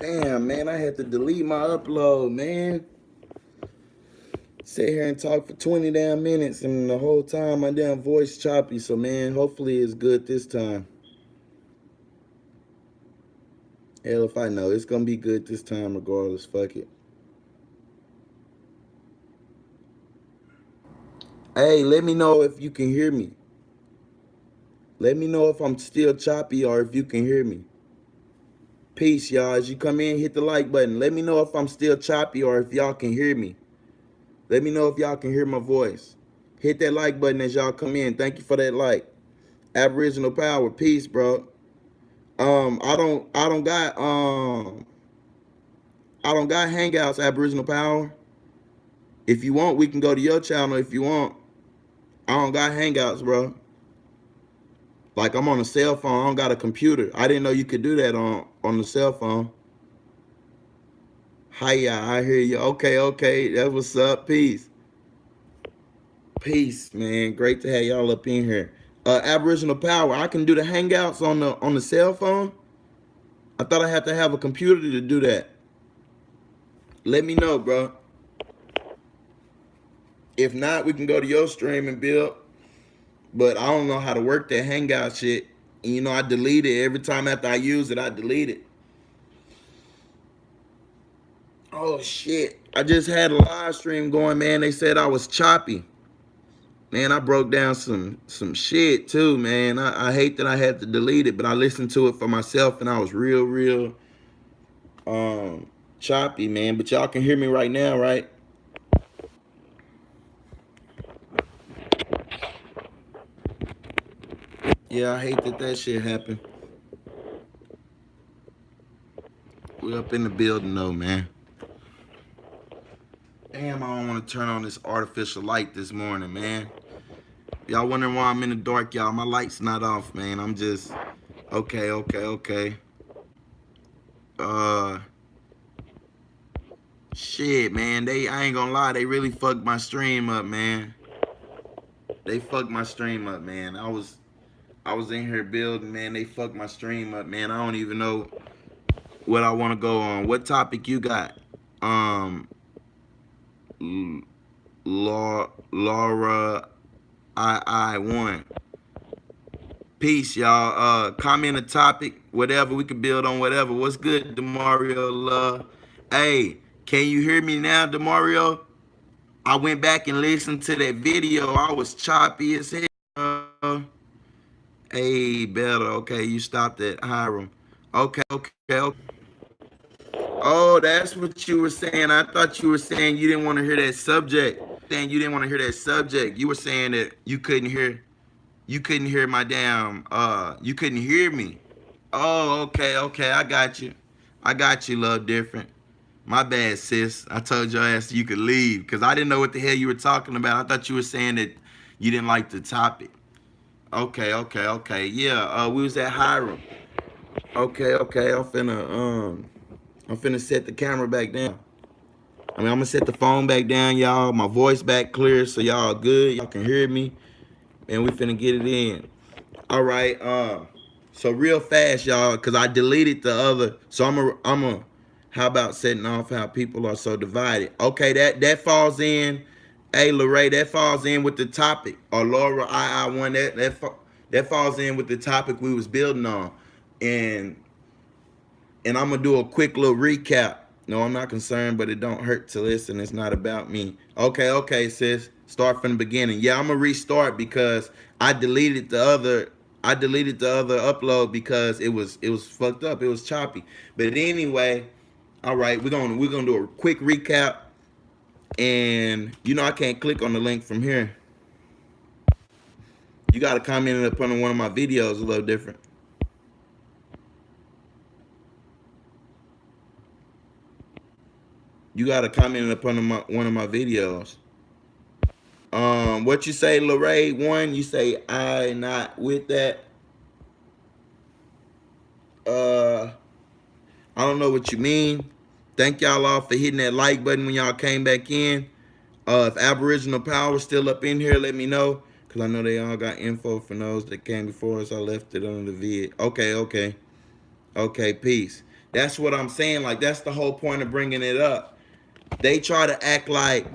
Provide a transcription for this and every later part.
Damn, man, I had to delete my upload, man. Sit here and talk for 20 damn minutes, and the whole time my damn voice choppy. So, man, hopefully it's good this time. Hell if I know. It's gonna be good this time regardless. Fuck it. Hey, let me know if you can hear me. Let me know if I'm still choppy or if you can hear me. Peace, y'all. As you come in, hit the like button. Let me know if I'm still choppy or if y'all can hear me. Let me know if y'all can hear my voice. Hit that like button as y'all come in. Thank you for that like. Aboriginal power, peace, bro. I don't got hangouts, Aboriginal power. If you want, we can go to your channel if you want. I don't got hangouts, bro. Like I'm on a cell phone. I don't got a computer. I didn't know you could do that on the cell phone. Hiya, I hear you. Okay. That what's up. Peace. Peace, man. Great to have y'all up in here. Aboriginal power. I can do the hangouts on the cell phone. I thought I had to have a computer to do that. Let me know, bro. If not, we can go to your stream and build. But I don't know how to work that hangout shit. And, I delete it every time after I use it. I delete it. Oh shit! I just had a live stream going, man. They said I was choppy. Man, I broke down some shit too, man. I hate that I had to delete it, but I listened to it for myself and I was real choppy, man. But y'all can hear me right now, right? Yeah, I hate that shit happened. We up in the building though, man. Damn, I don't want to turn on this artificial light this morning, man. Y'all wondering why I'm in the dark, y'all. My light's not off, man. I'm just okay. Uh Shit, man. I ain't gonna lie, they really fucked my stream up, man. They fucked my stream up, man. I was in here building, man. They fucked my stream up, man. I don't even know what I want to go on. What topic you got? Laura I won. Peace, y'all. Comment a topic, whatever. We can build on whatever. What's good, Demario? Hey, can you hear me now, Demario? I went back and listened to that video. I was choppy as hell. Hey, better. Okay, you stopped at Hiram. Okay. Oh, that's what you were saying. I thought you were saying you didn't want to hear that subject. Saying you didn't want to hear that subject. You were saying that you couldn't hear my damn you couldn't hear me. Oh, okay. I got you, love different. My bad, sis. I told your ass you could leave because I didn't know what the hell you were talking about. I thought you were saying that you didn't like the topic. Okay. Yeah, we was at Hiram. Okay. I'm finna set the camera back down. I'm gonna set the phone back down, y'all. My voice back clear, so y'all good. Y'all can hear me, and we finna get it in. All right. So real fast, y'all, cause I deleted the other. So I'm a. How about setting off how people are so divided? Okay, that falls in. Hey, Lorraine, that falls in with the topic. Or Laura, I one that falls in with the topic we was building on, and I'm gonna do a quick little recap. No, I'm not concerned, but it don't hurt to listen. It's not about me. Okay, sis. Start from the beginning. Yeah, I'm gonna restart because I deleted the other. I deleted the other upload because it was fucked up. It was choppy. But anyway, all right, we're gonna do a quick recap, and I can't click on the link from here. You got to comment upon one of my videos a little different. You got to comment upon one of my videos. What you say, Lorraine? One, you say I not with that. Uh, I don't know what you mean. Thank y'all all for hitting that like button when y'all came back in. If Aboriginal Power still up in here, let me know. Because I know they all got info from those that came before us. I left it on the vid. Okay. Okay, peace. That's what I'm saying. Like, that's the whole point of bringing it up. They try to act like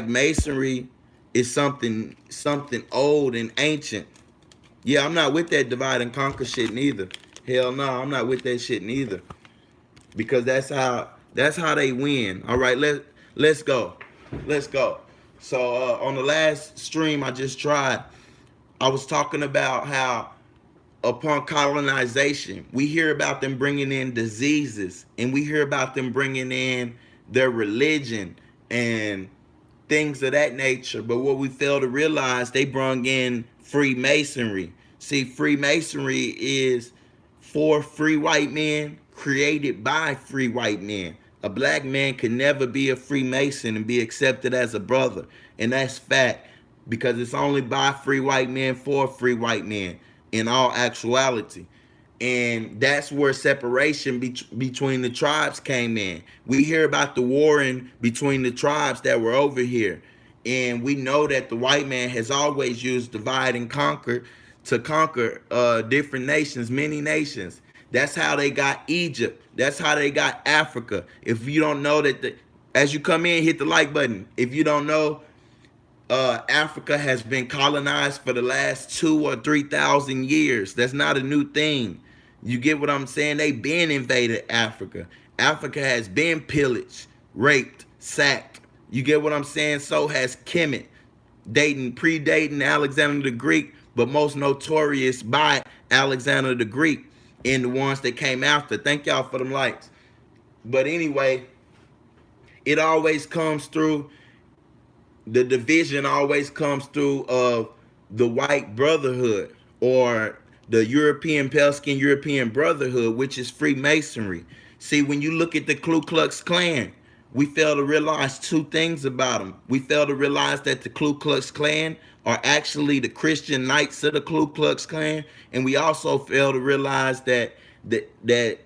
masonry is something old and ancient. Yeah, I'm not with that divide and conquer shit neither. Hell no, I'm not with that shit neither. Because that's how they win. All right, let's go. Let's go. So on the last stream I just tried, I was talking about how upon colonization, we hear about them bringing in diseases, and we hear about them bringing in their religion and things of that nature. But what we fail to realize, they brung in Freemasonry. See, Freemasonry is for free white men, created by free white men. A black man can never be a Freemason and be accepted as a brother. And that's fact, because it's only by free white men for free white men in all actuality. And that's where separation between the tribes came in. We hear about the warring between the tribes that were over here, and we know that the white man has always used divide and conquer to conquer different nations, many nations. That's how they got Egypt. That's how they got Africa. If you don't know that, as you come in, hit the like button. If you don't know, Africa has been colonized for the last 2 or 3 thousand years. That's not a new thing. You get what I'm saying? They been invaded Africa. Africa has been pillaged, raped, sacked. You get what I'm saying? So has Kemet, predating Alexander the Greek, but most notorious by Alexander the Greek and the ones that came after. Thank y'all for them likes. But anyway, it always comes through, the division always comes through of the white brotherhood, or the European pale skin European brotherhood, which is Freemasonry. See, when you look at the Ku Klux Klan, we fail to realize two things about them. We fail to realize that the Ku Klux Klan are actually the Christian Knights of the Ku Klux Klan, and we also fail to realize that the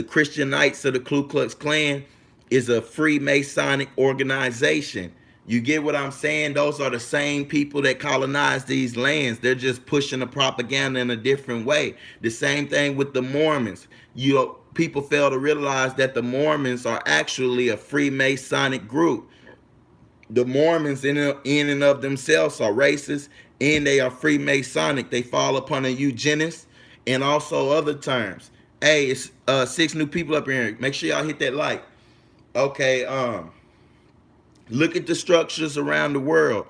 Christian Knights of the Ku Klux Klan is a Freemasonic organization. You get what I'm saying? Those are the same people that colonized these lands. They're just pushing the propaganda in a different way. The same thing with the Mormons. People fail to realize that the Mormons are actually a Freemasonic group. The Mormons in and of themselves are racist, and they are Freemasonic. They fall upon a eugenist and also other terms. Hey, it's 6 new people up here. Make sure y'all hit that like. Okay, look at the structures around the world.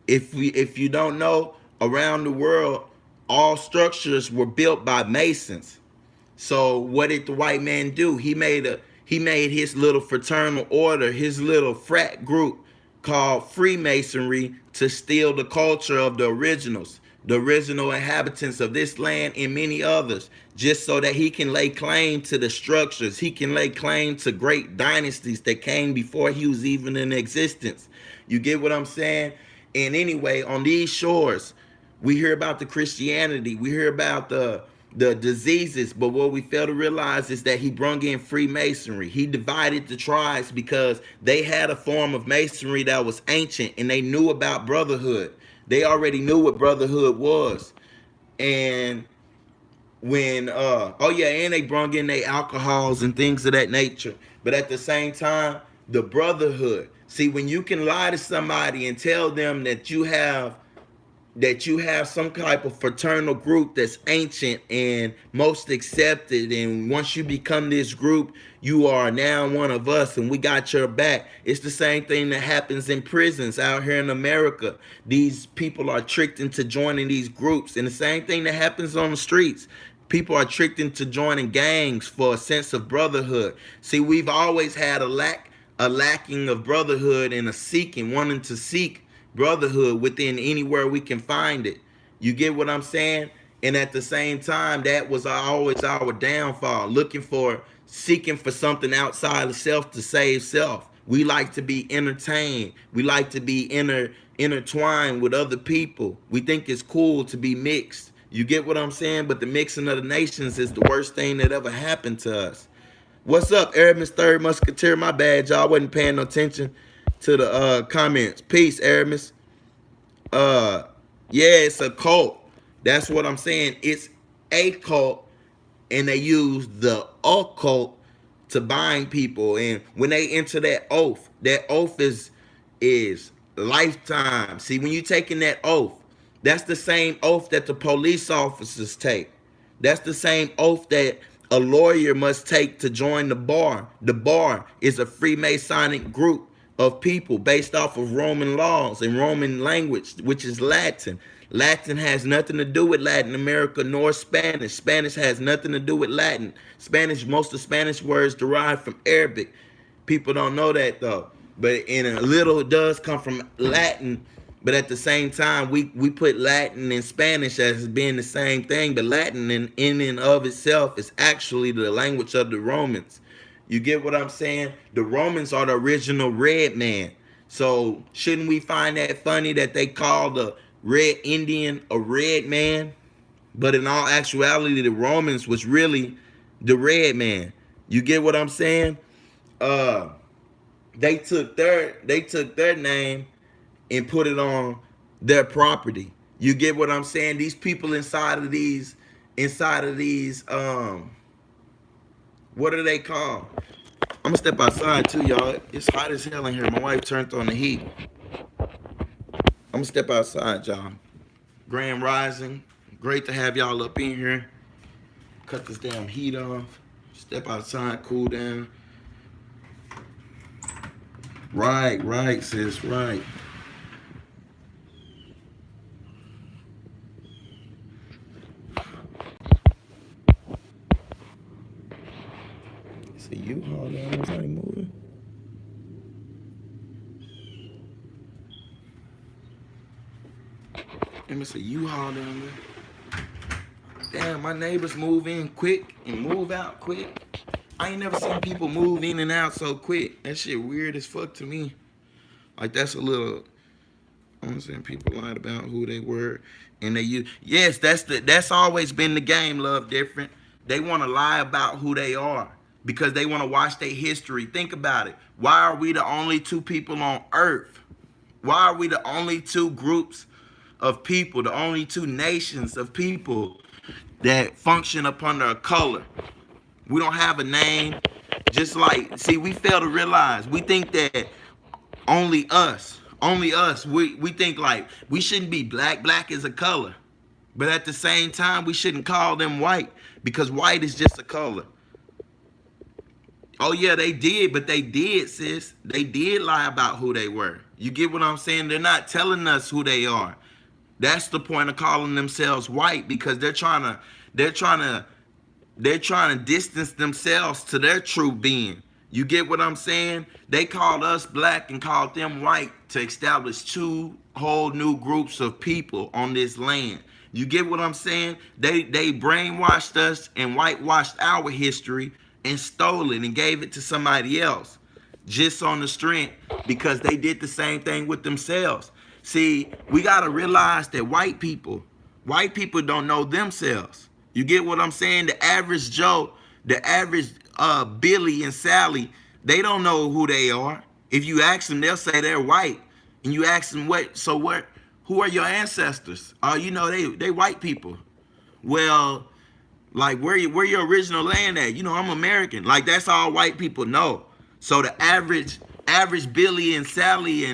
If you don't know, around the world, all structures were built by masons. So what did the white man do? He made his little fraternal order, his little frat group called Freemasonry, to steal the culture of the originals, the original inhabitants of this land and many others, just so that he can lay claim to the structures. He can lay claim to great dynasties that came before he was even in existence. You get what I'm saying? And anyway, on these shores, we hear about the Christianity, we hear about the diseases, but what we fail to realize is that he brung in Freemasonry. He divided the tribes because they had a form of masonry that was ancient, and they knew about brotherhood. They already knew what brotherhood was. And when oh yeah, and they brung in their alcohols and things of that nature. But at the same time, the brotherhood. See, when you can lie to somebody and tell them that you have some type of fraternal group that's ancient and most accepted, and once you become this group, you are now one of us and we got your back. It's the same thing that happens in prisons out here in America. These people are tricked into joining these groups, and the same thing that happens on the streets. People are tricked into joining gangs for a sense of brotherhood. See, we've always had a lacking of brotherhood, and wanting to seek brotherhood within anywhere we can find it. You get what I'm saying? And at the same time, that was always our downfall, seeking for something outside of self to save self. We like to be entertained. We like to be intertwined with other people. We think it's cool to be mixed. You get what I'm saying? But the mixing of the nations is the worst thing that ever happened to us. What's up, Aramis Third Musketeer? My bad, y'all. Wasn't paying no attention to the comments. Peace, Aramis. Yeah, it's a cult. That's what I'm saying. It's a cult and they use the occult to bind people. And when they enter that oath is lifetime. See, when you taking that oath, that's the same oath that the police officers take. That's the same oath that a lawyer must take to join the bar. The bar is a Freemasonic group of people based off of Roman laws and Roman language, which is Latin. Latin has nothing to do with Latin America nor Spanish. Spanish has nothing to do with Latin. Most of Spanish words derive from Arabic. People don't know that though. But in a little it does come from Latin. But at the same time, we put Latin and Spanish as being the same thing. But Latin in and of itself is actually the language of the Romans. You get what I'm saying? The Romans are the original red man. So shouldn't we find that funny that they call the red Indian a red man? But in all actuality, the Romans was really the red man. You get what I'm saying? Uh, they took their name and put it on their property. You get what I'm saying? These people inside of these what are they called? I'm gonna step outside too, y'all. It's hot as hell in here. My wife turned on the heat. I'm gonna step outside, y'all. Grand Rising. Great to have y'all up in here. Cut this damn heat off. Step outside, cool down. Right, sis, right. See you haul down there, ain't moving. Let me see you haul down there. Damn, my neighbors move in quick and move out quick. I ain't never seen people move in and out so quick. That shit weird as fuck to me. Like that's a little. I'm saying people lied about who they were, and they use. Yes, that's always been the game. Love different. They want to lie about who they are because they want to watch their history. Think about it. Why are we the only two people on Earth? Why are we the only two groups of people, the only two nations of people that function upon a color? We don't have a name. Just like, see, we fail to realize. We think that only us. We think like we shouldn't be black. Black is a color. But at the same time, we shouldn't call them white because white is just a color. Oh yeah, they did, but they did, sis. They did lie about who they were. You get what I'm saying? They're not telling us who they are. That's the point of calling themselves white because they're trying to they're trying to distance themselves to their true being. You get what I'm saying? They called us black and called them white to establish two whole new groups of people on this land. You get what I'm saying? They brainwashed us and whitewashed our history and stole it and gave it to somebody else just on the strength because they did the same thing with themselves. See, we got to realize that white people don't know themselves. You get what I'm saying? The average Joe, the average Billy and Sally, they don't know who they are. If you ask them, they'll say they're white. And you ask them, who are your ancestors? Oh, you know, they white people. Well, like where your original land at? You know, I'm American. Like that's all white people know. So the average Billy and Sally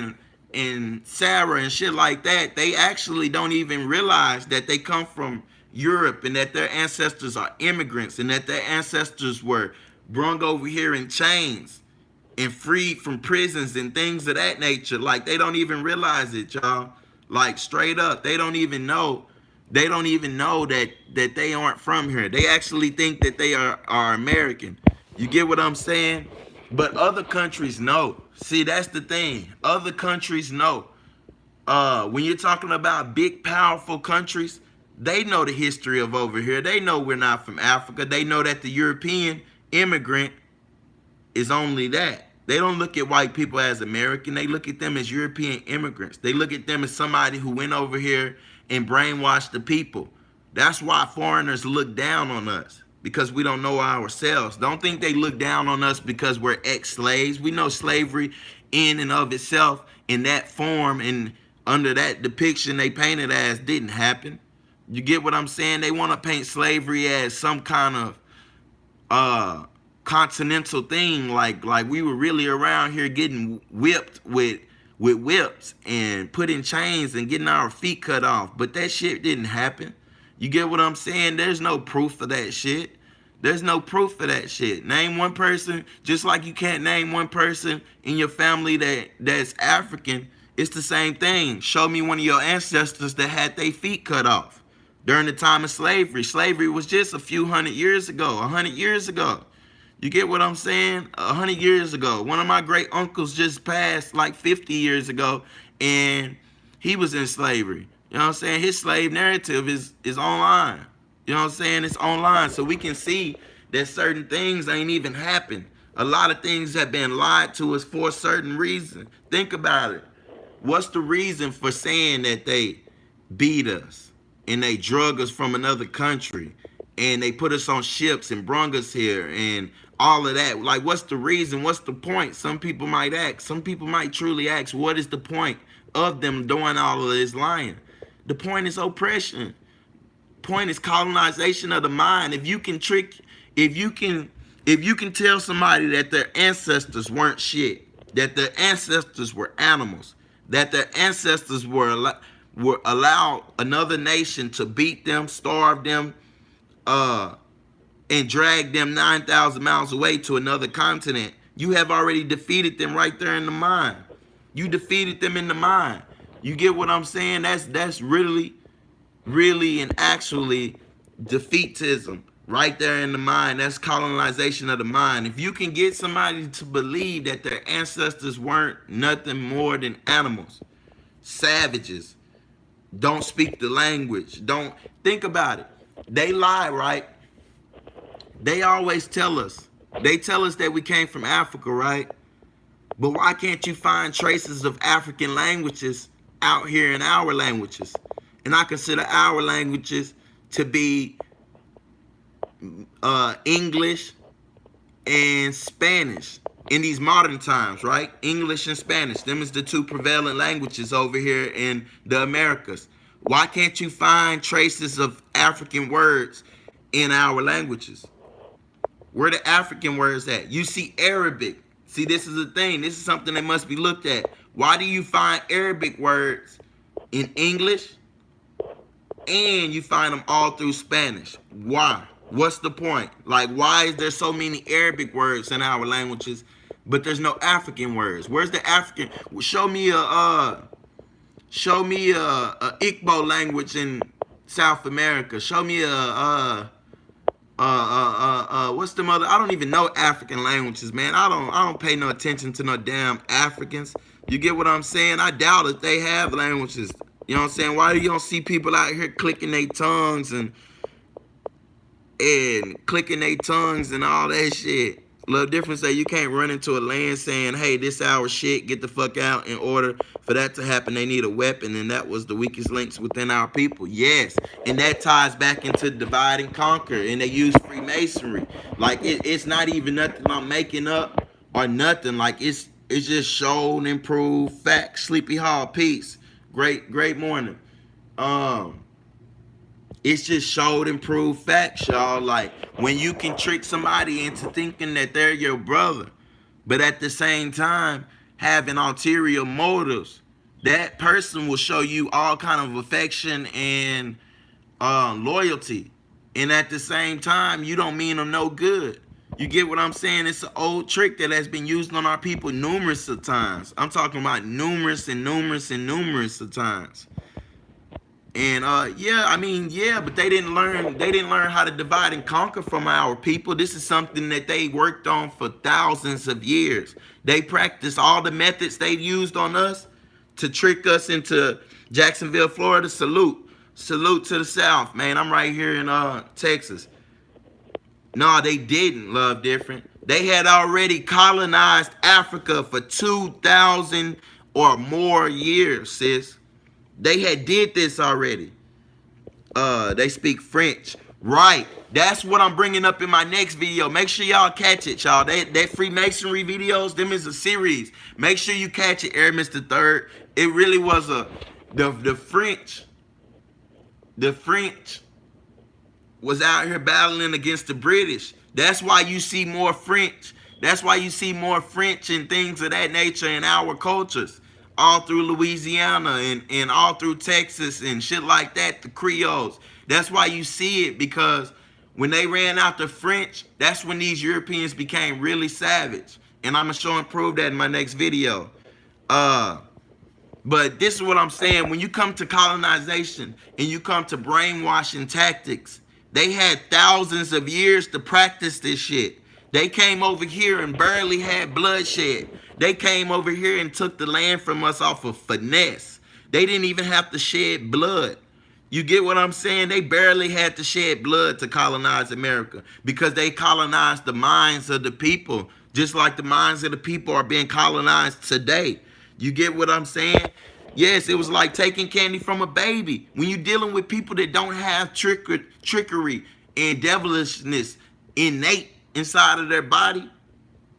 and Sarah and shit like that, they actually don't even realize that they come from Europe and that their ancestors are immigrants and that their ancestors were brung over here in chains and freed from prisons and things of that nature. Like they don't even realize it, y'all. Like straight up, they don't even know. They don't even know that they aren't from here. They actually think that they are American. You get what I'm saying? But other countries know. See, that's the thing. Other countries know. When you're talking about big, powerful countries, they know the history of over here. They know we're not from Africa. They know that the European immigrant is only that. They don't look at white people as American. They look at them as European immigrants. They look at them as somebody who went over here and brainwashed the people. That's why foreigners look down on us, because we don't know ourselves. Don't think they look down on us because we're ex-slaves. We know slavery in and of itself in that form and under that depiction they painted as didn't happen. You get what I'm saying? They want to paint slavery as some kind of uh continental thing, like we were really around here getting whipped with whips and put in chains and getting our feet cut off. But that shit didn't happen. You get what I'm saying? There's no proof of that shit. There's no proof of that shit. Name one person, just like you can't name one person in your family that's African. It's the same thing. Show me one of your ancestors that had their feet cut off during the time of slavery. Slavery was just a few hundred years ago, 100 years ago. You get what I'm saying? 100 years ago. One of my great uncles just passed like 50 years ago, and he was in slavery. You know what I'm saying? His slave narrative is online. You know what I'm saying? It's online. So we can see that certain things ain't even happened. A lot of things have been lied to us for a certain reason. Think about it. What's the reason for saying that they beat us and they drug us from another country and they put us on ships and brung us here and all of that? Like, what's the reason? What's the point? Some people might ask. Some people might truly ask, what is the point of them doing all of this lying? The point is oppression. Point is colonization of the mind. If you can tell somebody that their ancestors weren't shit, that their ancestors were animals, that their ancestors were allowed another nation to beat them, starve them, and drag them 9,000 miles away to another continent, you have already defeated them right there in the mind. You defeated them in the mind. You get what I'm saying? That's really and actually defeatism right there in the mind. That's colonization of the mind. If you can get somebody to believe that their ancestors weren't nothing more than animals, savages, don't speak the language, don't think about it. They lie, right? They always tell us. They tell us that we came from Africa, right? But why can't you find traces of African languages out here in our languages? And I consider our languages to be English and Spanish in these modern times, right? English and Spanish. Them is the two prevalent languages over here in the Americas. Why can't you find traces of African words in our languages? Where the African words at? You see Arabic. See, this is a thing. This is something that must be looked at. Why do you find Arabic words in English and you find them all through Spanish? Why? What's the point? Like, why is there so many Arabic words in our languages, but there's no African words? Where's the African? Show me a Igbo language in South America. Show me what's the mother? I don't even know African languages, man. I don't pay no attention to no damn Africans. You get what I'm saying? I doubt if they have languages. You know what I'm saying? Why do you don't see people out here clicking their tongues and clicking their tongues and all that shit? Little difference that you can't run into a land saying, hey, this our shit, get the fuck out. In order for that to happen, they need a weapon, and that was the weakest links within our people. Yes, and that ties back into divide and conquer, and they use Freemasonry. Like, it's not even nothing I'm making up or nothing. Like, it's just shown, improved, facts. Sleepy Hall, peace. Great morning. It's just showed improved facts, y'all. Like, when you can trick somebody into thinking that they're your brother, but at the same time having ulterior motives, that person will show you all kind of affection and loyalty, and at the same time you don't mean them no good. You get what I'm saying? It's an old trick that has been used on our people numerous of times. I'm talking about numerous of times. And but they didn't learn how to divide and conquer from our people. This is something that they worked on for thousands of years. They practiced all the methods they used on us to trick us into Jacksonville, Florida. Salute to the South, man. I'm right here in Texas. No, they didn't, Love Different. They had already colonized Africa for 2,000 or more years, sis. They had did this already. They speak French. Right. That's what I'm bringing up in my next video. Make sure y'all catch it, y'all. That Freemasonry videos, them is a series. Make sure you catch it, Aramis the Third. It really was the French was out here battling against the British. That's why you see more French. That's why you see more French and things of that nature in our cultures. All through Louisiana and all through Texas and shit like that, the Creoles. That's why you see it, because when they ran out the French, that's when these Europeans became really savage. And I'm going to show and prove that in my next video. But this is what I'm saying. When you come to colonization and you come to brainwashing tactics, they had thousands of years to practice this shit. They came over here and barely had bloodshed. They came over here and took the land from us off of finesse. They didn't even have to shed blood. You get what I'm saying? They barely had to shed blood to colonize America, because they colonized the minds of the people, just like the minds of the people are being colonized today. You get what I'm saying? Yes, it was like taking candy from a baby. When you're dealing with people that don't have trickery and devilishness innate inside of their body,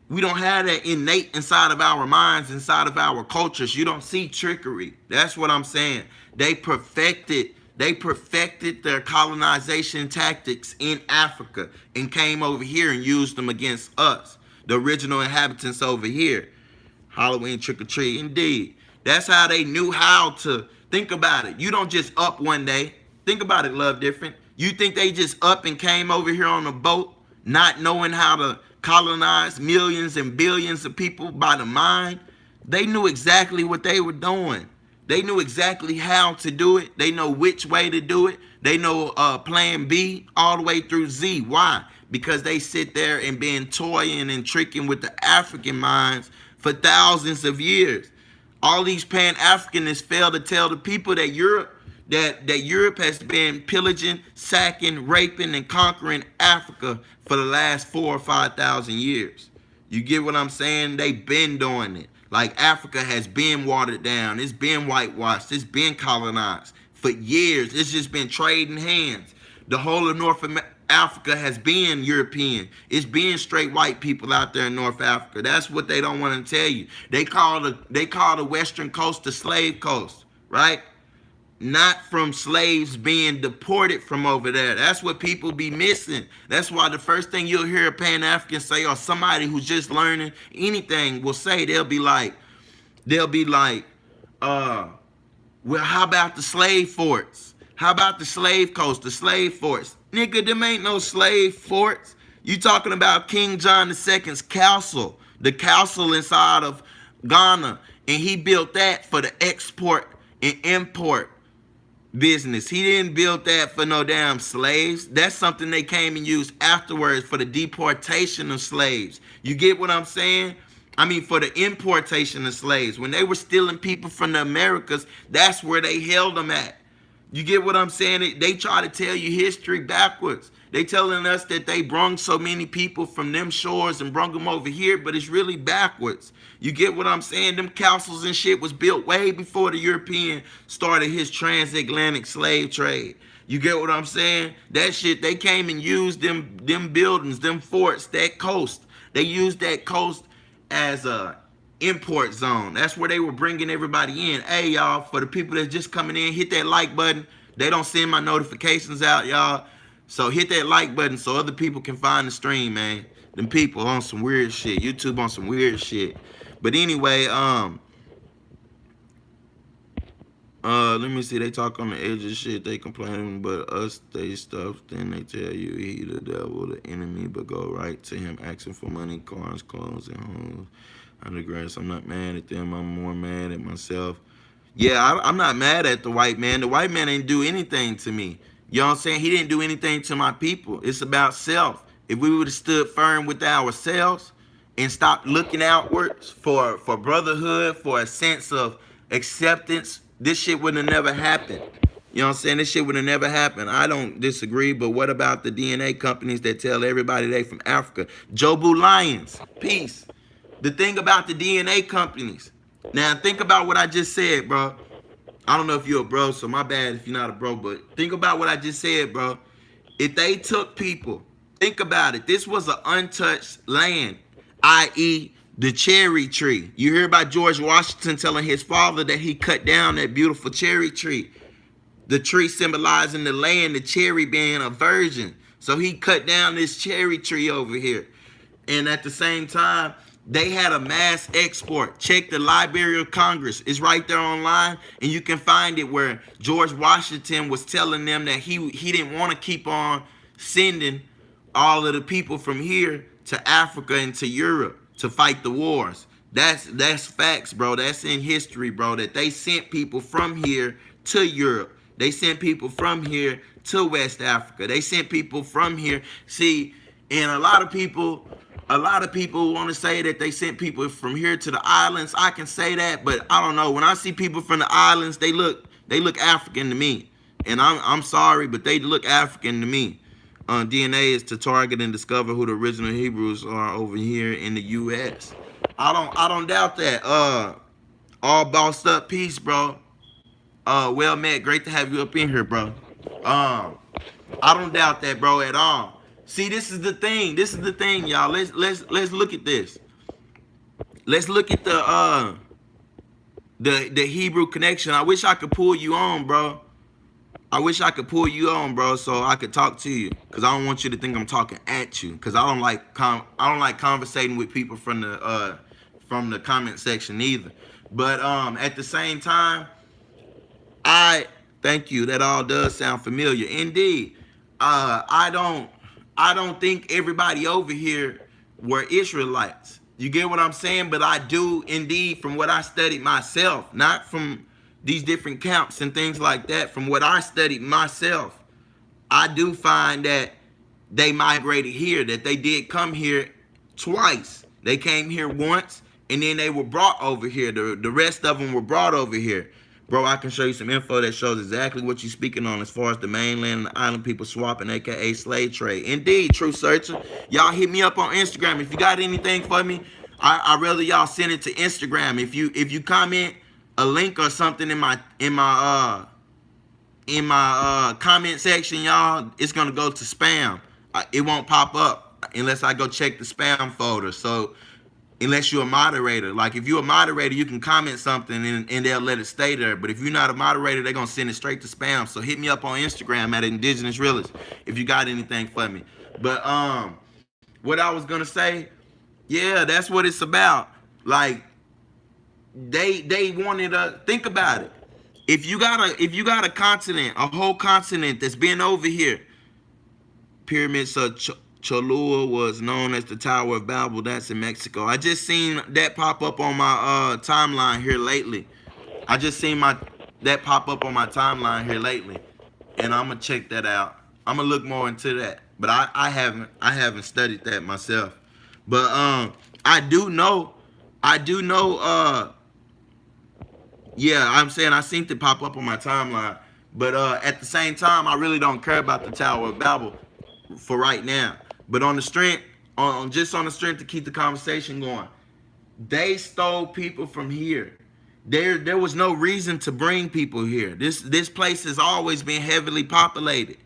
we don't have that innate inside of our minds, inside of our cultures. You don't see trickery. That's what I'm saying. They perfected their colonization tactics in Africa and came over here and used them against us, the original inhabitants over here. Halloween trick or treat, indeed. That's how they knew how to think about it. You don't just up one day. Think about it, Love Different. You think they just up and came over here on a boat, not knowing how to colonize millions and billions of people by the mind? They knew exactly what they were doing. They knew exactly how to do it. They know which way to do it. They know plan B all the way through Z. Why? Because they sit there and been toying and tricking with the African minds for thousands of years. All these Pan-Africanists fail to tell the people that Europe has been pillaging, sacking, raping, and conquering Africa for the last 4,000 or 5,000 years. You get what I'm saying? They've been doing it. Like, Africa has been watered down. It's been whitewashed. It's been colonized for years. It's just been trading hands. The whole of North Africa has been European. It's been straight white people out there in North Africa. That's what they don't want to tell you. They call the Western coast the slave coast, right? Not from slaves being deported from over there. That's what people be missing. That's why the first thing you'll hear a Pan-African say, or somebody who's just learning anything will say, they'll be like, well, how about the slave forts? How about the slave coast, the slave forts? Nigga, them ain't no slave forts. You talking about King John II's castle, the castle inside of Ghana, and he built that for the export and import business. He didn't build that for no damn slaves. That's something they came and used afterwards for the deportation of slaves. You get what I'm saying? I mean, for the importation of slaves. When they were stealing people from the Americas, that's where they held them at. You get what I'm saying? They try to tell you history backwards. They telling us that they brung so many people from them shores and brung them over here, but it's really backwards. You get what I'm saying? Them castles and shit was built way before the European started his transatlantic slave trade. You get what I'm saying? That shit, they came and used them buildings, them forts, that coast. They used that coast as a import zone. That's where they were bringing everybody in. Hey, y'all, for the people that's just coming in, hit that like button. They don't send my notifications out, y'all. So hit that like button so other people can find the stream, man. Them people on some weird shit. YouTube on some weird shit. But anyway, let me see. They talk on the edge of shit. They complaining, but us, they stuff. Then they tell you he the devil, the enemy, but go right to him asking for money, cars, clothes, and homes. I digress. I'm not mad at them. I'm more mad at myself. Yeah, I'm not mad at the white man. The white man ain't do anything to me. You know what I'm saying? He didn't do anything to my people. It's about self. If we would have stood firm with ourselves and stopped looking outwards for brotherhood, for a sense of acceptance, this shit would have never happened. You know what I'm saying? This shit would have never happened. I don't disagree, but what about the DNA companies that tell everybody they from Africa? Jobu Lions, peace. The thing about the DNA companies. Now, think about what I just said, bro. I don't know if you're a bro, so my bad if you're not a bro, but think about what I just said, bro. If they took people, think about it. This was an untouched land, i.e., the cherry tree. You hear about George Washington telling his father that he cut down that beautiful cherry tree. The tree symbolizing the land, the cherry being a virgin. So he cut down this cherry tree over here. And at the same time, they had a mass export. Check the Library of Congress. It's right there online, and you can find it where George Washington was telling them that he didn't want to keep on sending all of the people from here to Africa and to Europe to fight the wars. That's facts, bro. That's in history, bro. That they sent people from here to Europe. They sent people from here to West Africa. They sent people from here. See, and a lot of people want to say that they sent people from here to the islands. I can say that, but I don't know. When I see people from the islands, they look African to me. And I'm sorry, but they look African to me. DNA is to target and discover who the original Hebrews are over here in the U.S. I don't doubt that. All bossed up, peace, bro. Well, Matt, great to have you up in here, bro. I don't doubt that, bro, at all. See, this is the thing. This is the thing, y'all. Let's look at this. Let's look at the Hebrew connection. I wish I could pull you on, bro. I wish I could pull you on, bro, so I could talk to you. Cause I don't want you to think I'm talking at you. Cause I don't like conversating with people from the comment section either. But at the same time, thank you. That all does sound familiar. Indeed. I don't think everybody over here were Israelites. You get what I'm saying? But I do indeed, from what I studied myself, not from these different camps and things like that, from what I studied myself, I do find that they migrated here, that they did come here twice. They came here once, and then they were brought over here. The rest of them were brought over here. Bro, I can show you some info that shows exactly what you're speaking on as far as the mainland and the island people swapping, aka slave trade. Indeed, true searcher. Y'all hit me up on Instagram. If you got anything for me, I'd rather y'all send it to Instagram. If you comment a link or something in my comment section, y'all, it's gonna go to spam. It won't pop up unless I go check the spam folder. So unless you're a moderator, like if you're a moderator, you can comment something and they'll let it stay there. But if you're not a moderator, they're gonna send it straight to spam. So hit me up on Instagram at Indigenous Realist if you got anything for me. But what I was gonna say, yeah, that's what it's about. Like they wanted to think about it. If you got a continent, a whole continent that's been over here, pyramids of Cholula was known as the Tower of Babel. That's in Mexico. I just seen that pop up on my timeline here lately. That pop up on my timeline here lately, and I'm gonna check that out. I'm gonna look more into that, but I haven't studied that myself. But I do know. Yeah, I'm saying I seen it pop up on my timeline, but at the same time, I really don't care about the Tower of Babel for right now. But on the strength, just on the strength to keep the conversation going, they stole people from here. There was no reason to bring people here. This place has always been heavily populated.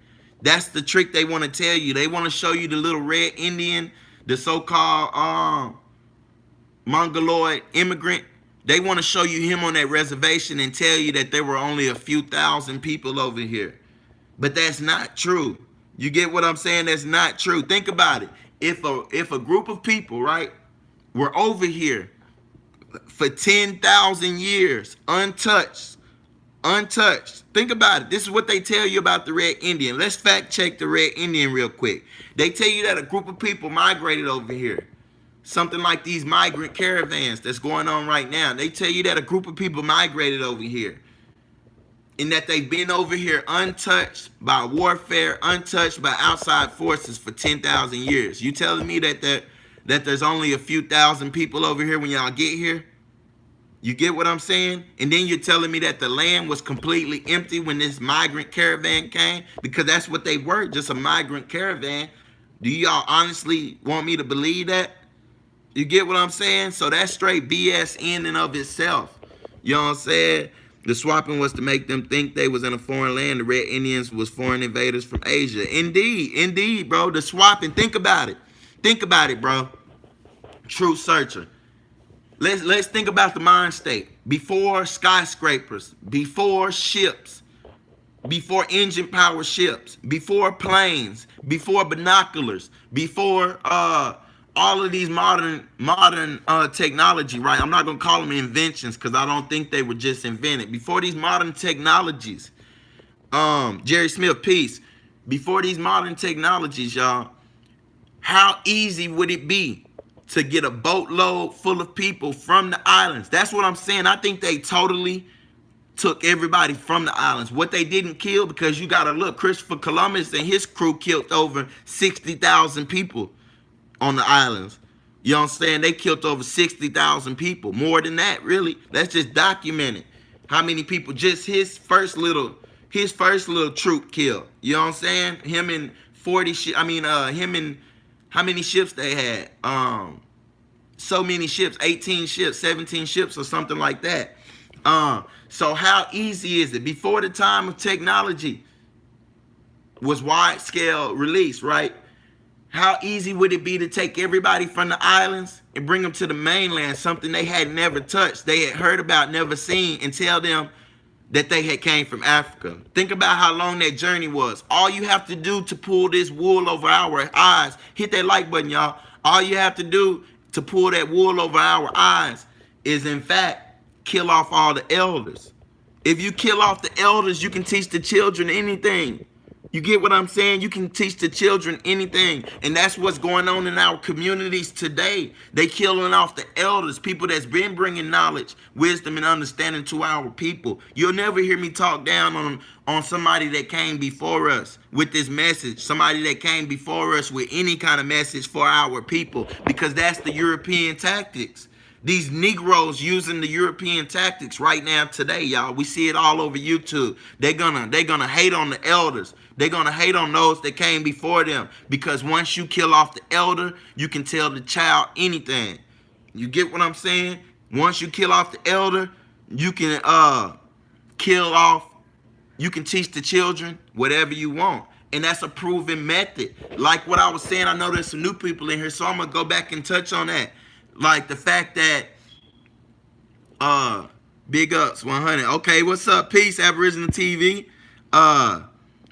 That's the trick they want to tell you. They want to show you the little red Indian, the so-called Mongoloid immigrant. They want to show you him on that reservation and tell you that there were only a few thousand people over here. But that's not true. You get what I'm saying? That's not true. Think about it. If a group of people, right, were over here for 10,000 years, untouched. Think about it. This is what they tell you about the Red Indian. Let's fact check the Red Indian real quick. They tell you that a group of people migrated over here. Something like these migrant caravans that's going on right now. They tell you that a group of people migrated over here. And that they've been over here untouched by warfare, untouched by outside forces for 10,000 years. You telling me that there's only a few thousand people over here when y'all get here? You get what I'm saying? And then you're telling me that the land was completely empty when this migrant caravan came? Because that's what they were, just a migrant caravan. Do y'all honestly want me to believe that? You get what I'm saying? So that's straight BS in and of itself. You know what I'm saying? The swapping was to make them think they was in a foreign land. The Red Indians was foreign invaders from Asia. Indeed, bro. The swapping, think about it. Think about it, bro. True searcher. Let's think about the mind state. Before skyscrapers, before ships, before engine powered ships, before planes, before binoculars, before all of these modern technology, right? I'm not gonna call them inventions because I don't think they were just invented. Before these modern technologies, Jerry Smith, peace. Before these modern technologies, y'all, how easy would it be to get a boatload full of people from the islands? That's what I'm saying. I think they totally took everybody from the islands. What they didn't kill, because you gotta look, Christopher Columbus and his crew killed over 60,000 people on the islands. You know what I'm saying? They killed over 60,000 people. More than that, really. That's just documented. How many people just his first little troop killed. You know what I'm saying? Him and 40 him and how many ships they had? So many ships, 18 ships, 17 ships or something like that. So how easy is it? Before the time of technology was wide scale release, right? How easy would it be to take everybody from the islands and bring them to the mainland, something they had never touched, they had heard about, never seen, and tell them that they had came from Africa? Think about how long that journey was. All you have to do to pull this wool over our eyes, hit that like button, y'all. All you have to do to pull that wool over our eyes is, in fact, kill off all the elders. If you kill off the elders, you can teach the children anything. You get what I'm saying? You can teach the children anything. And that's what's going on in our communities today. They killing off the elders, people that's been bringing knowledge, wisdom, and understanding to our people. You'll never hear me talk down on somebody that came before us with this message, somebody that came before us with any kind of message for our people, because that's the European tactics. These Negroes using the European tactics right now today, y'all. We see it all over YouTube. They're gonna hate on the elders. They're gonna hate on those that came before them, because once you kill off the elder, you can tell the child anything. You get what I'm saying? Once you kill off the elder, you can you can teach the children whatever you want. And that's a proven method. Like what I was saying, I know there's some new people in here, so I'm gonna go back and touch on that. Like the fact that big ups 100. Okay, what's up? Peace, Aboriginal TV.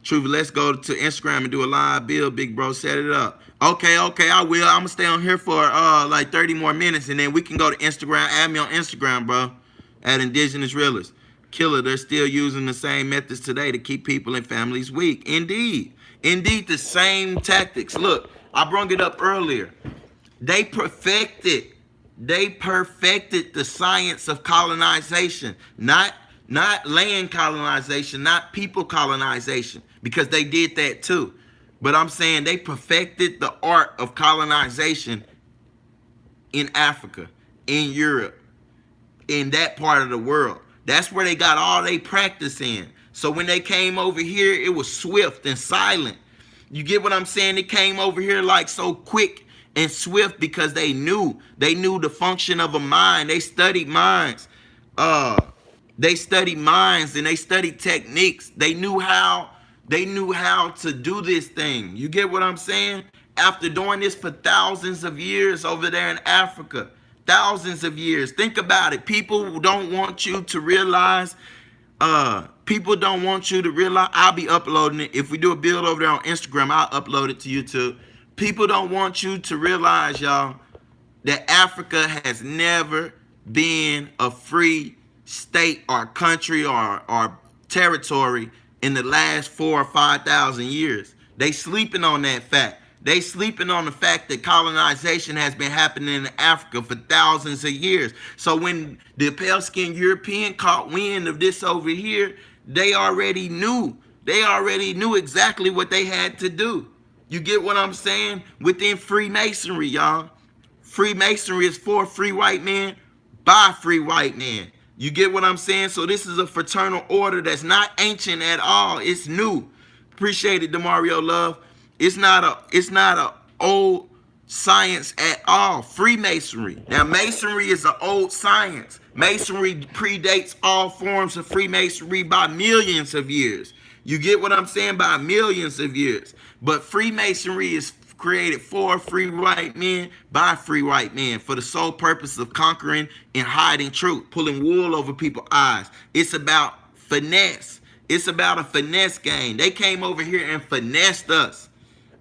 Truth, let's go to Instagram and do a live build, big bro. Set it up. Okay, I will. I'm gonna stay on here for like 30 more minutes, and then we can go to Instagram. Add me on Instagram, bro, at Indigenous Realist. Killer, they're still using the same methods today to keep people and families weak. Indeed, the same tactics. Look, I brought it up earlier. They perfected the science of colonization, not land colonization, not people colonization, because they did that too. But I'm saying they perfected the art of colonization in Africa, in Europe, in that part of the world. That's where they got all they practice in. So when they came over here, it was swift and silent. You get what I'm saying? They came over here like so quick and swift because they knew the function of a mind. They studied minds. They studied minds and they studied techniques. They knew how to do this thing. You get what I'm saying? After doing this for thousands of years over there in Africa, thousands of years. Think about it. People don't want you to realize. People don't want you to realize. I'll be uploading it. If we do a build over there on Instagram, I'll upload it to YouTube. People don't want you to realize, y'all, that Africa has never been a free state or country or territory in the last 4,000 or 5,000 years. They sleeping on that fact. They sleeping on the fact that colonization has been happening in Africa for thousands of years. So when the pale-skinned European caught wind of this over here, they already knew. They already knew exactly what they had to do. You get what I'm saying? Within Freemasonry, y'all. Freemasonry is for free white men, by free white men. You get what I'm saying? So this is a fraternal order that's not ancient at all. It's new. Appreciate it, DeMario Love. It's not a old science at all. Freemasonry. Now, Masonry is an old science. Masonry predates all forms of Freemasonry by millions of years. You get what I'm saying? By millions of years. But Freemasonry is created for free white men, by free white men, for the sole purpose of conquering and hiding truth, pulling wool over people's eyes. It's about finesse. It's about a finesse game. They came over here and finessed us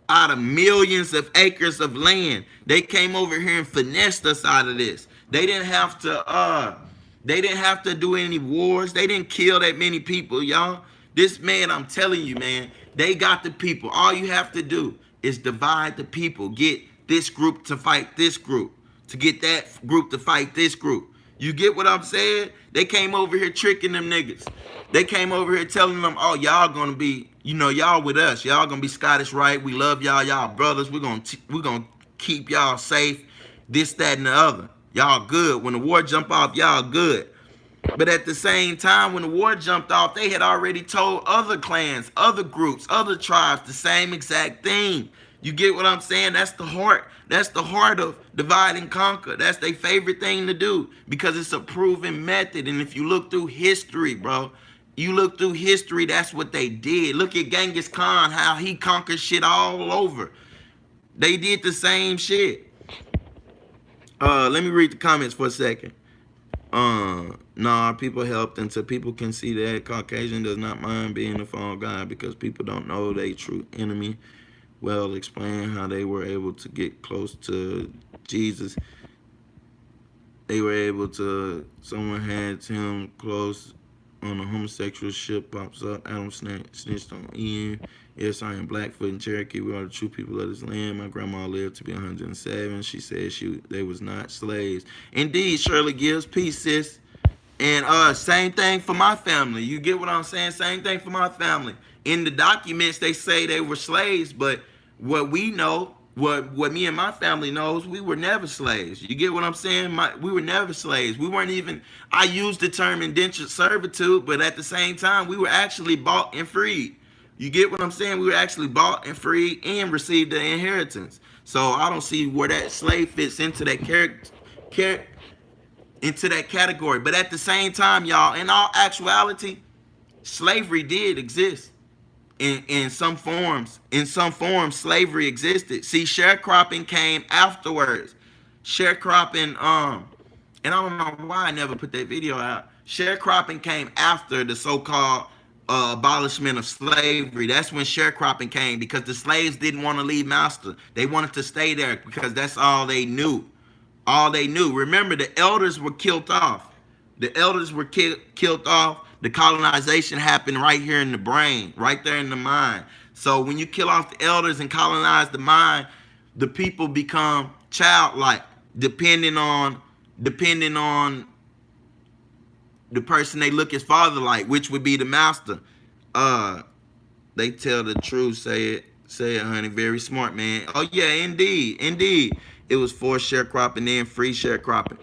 out of millions of acres of land. They came over here and finessed us out of this. They didn't have to do any wars. They didn't kill that many people, y'all. This man, I'm telling you, man, they got the people. All you have to do is divide the people. Get this group to fight this group, to get that group to fight this group. You get what I'm saying? They came over here tricking them niggas. They came over here telling them, oh, y'all gonna be, y'all with us. Y'all gonna be Scottish Rite. We love y'all. Y'all brothers. We're gonna keep y'all safe. This, that, and the other. Y'all good. When the war jump off, y'all good. But at the same time, when the war jumped off, they had already told other clans, other groups, other tribes the same exact thing. You get what I'm saying? That's the heart. That's the heart of divide and conquer. That's their favorite thing to do because it's a proven method. And if you look through history, bro, you look through history, that's what they did. Look at Genghis Khan, how he conquered shit all over. They did the same shit. Let me read the comments for a second. Nah, people helped until people can see that Caucasian does not mind being a fall guy because people don't know they true enemy. Well, explain how they were able to get close to Jesus. They were able to, someone had him close on a homosexual ship pops up. Adam snitched on Ian. Yes, I am Blackfoot and Cherokee. We are the true people of this land. My grandma lived to be 107. She said they was not slaves. Indeed, Shirley Gibbs, peace, sis. And same thing for my family. You get what I'm saying? Same thing for my family. In the documents, they say they were slaves, but what we know, what me and my family knows, we were never slaves. You get what I'm saying? We were never slaves. We weren't even, I use the term indentured servitude, but at the same time, we were actually bought and freed. You get what I'm saying? We were actually bought and freed and received the inheritance. So I don't see where that slave fits into that into that category. But at the same time, y'all, in all actuality, slavery did exist. In some forms, slavery existed. See, sharecropping came afterwards. Sharecropping, and I don't know why I never put that video out. Sharecropping came after the so-called abolishment of slavery. That's when sharecropping came because the slaves didn't want to leave master. They wanted to stay there because that's all they knew. All they knew. Remember, the elders were killed off. The elders were killed off. The colonization happened right here in the brain, right there in the mind. So when you kill off the elders and colonize the mind, the people become childlike, depending on the person they look as father like, which would be the master. They tell the truth, say it, honey. Very smart, man. Oh yeah, indeed. It was forced sharecropping, then free sharecropping.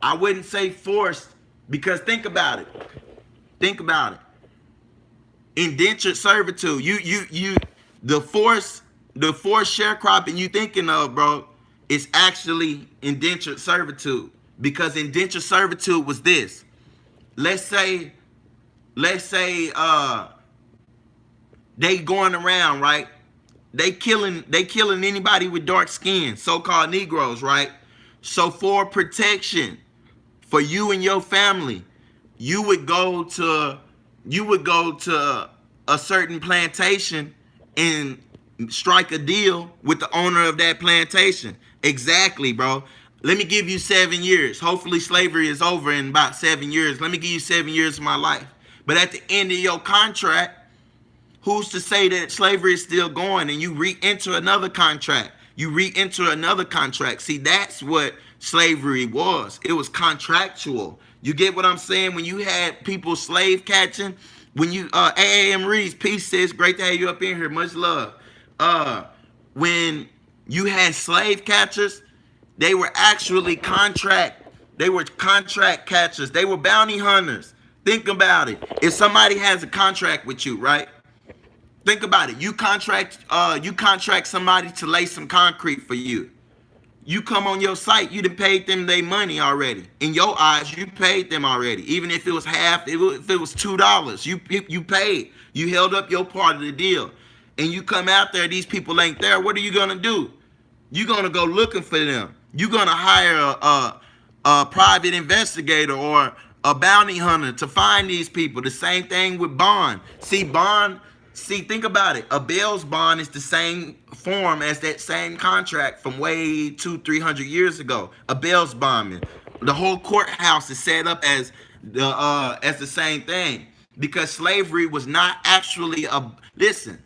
I wouldn't say forced because think about it. Indentured servitude. The forced sharecropping you thinking of, bro, is actually indentured servitude. Because indentured servitude was this. Let's say they going around, right? They killing anybody with dark skin, so-called Negroes, right? So for protection for you and your family, you would go to a certain plantation and strike a deal with the owner of that plantation. Exactly, bro. Let me give you 7 years. Hopefully slavery is over in about 7 years. Let me give you 7 years of my life. But at the end of your contract, who's to say that slavery is still going and you re-enter another contract? See, that's what slavery was. It was contractual. You get what I'm saying? When you had people slave catching, when you AAM Reeves, peace, sis, great to have you up in here, much love. When you had slave catchers, they were actually contract catchers. They were bounty hunters. Think about it. If somebody has a contract with you, right? Think about it. You contract somebody to lay some concrete for you. You come on your site, you done paid them their money already. In your eyes, you paid them already. Even if it was half, if it was $2, you paid. You held up your part of the deal. And you come out there, these people ain't there. What are you gonna do? You're gonna go looking for them. You're gonna hire a private investigator or a bounty hunter to find these people. The same thing with bond. See, think about it. A bail's bond is the same form as that same contract from way 200-300 years ago. A bail's bondman. The whole courthouse is set up as the same thing because slavery was not actually a listen.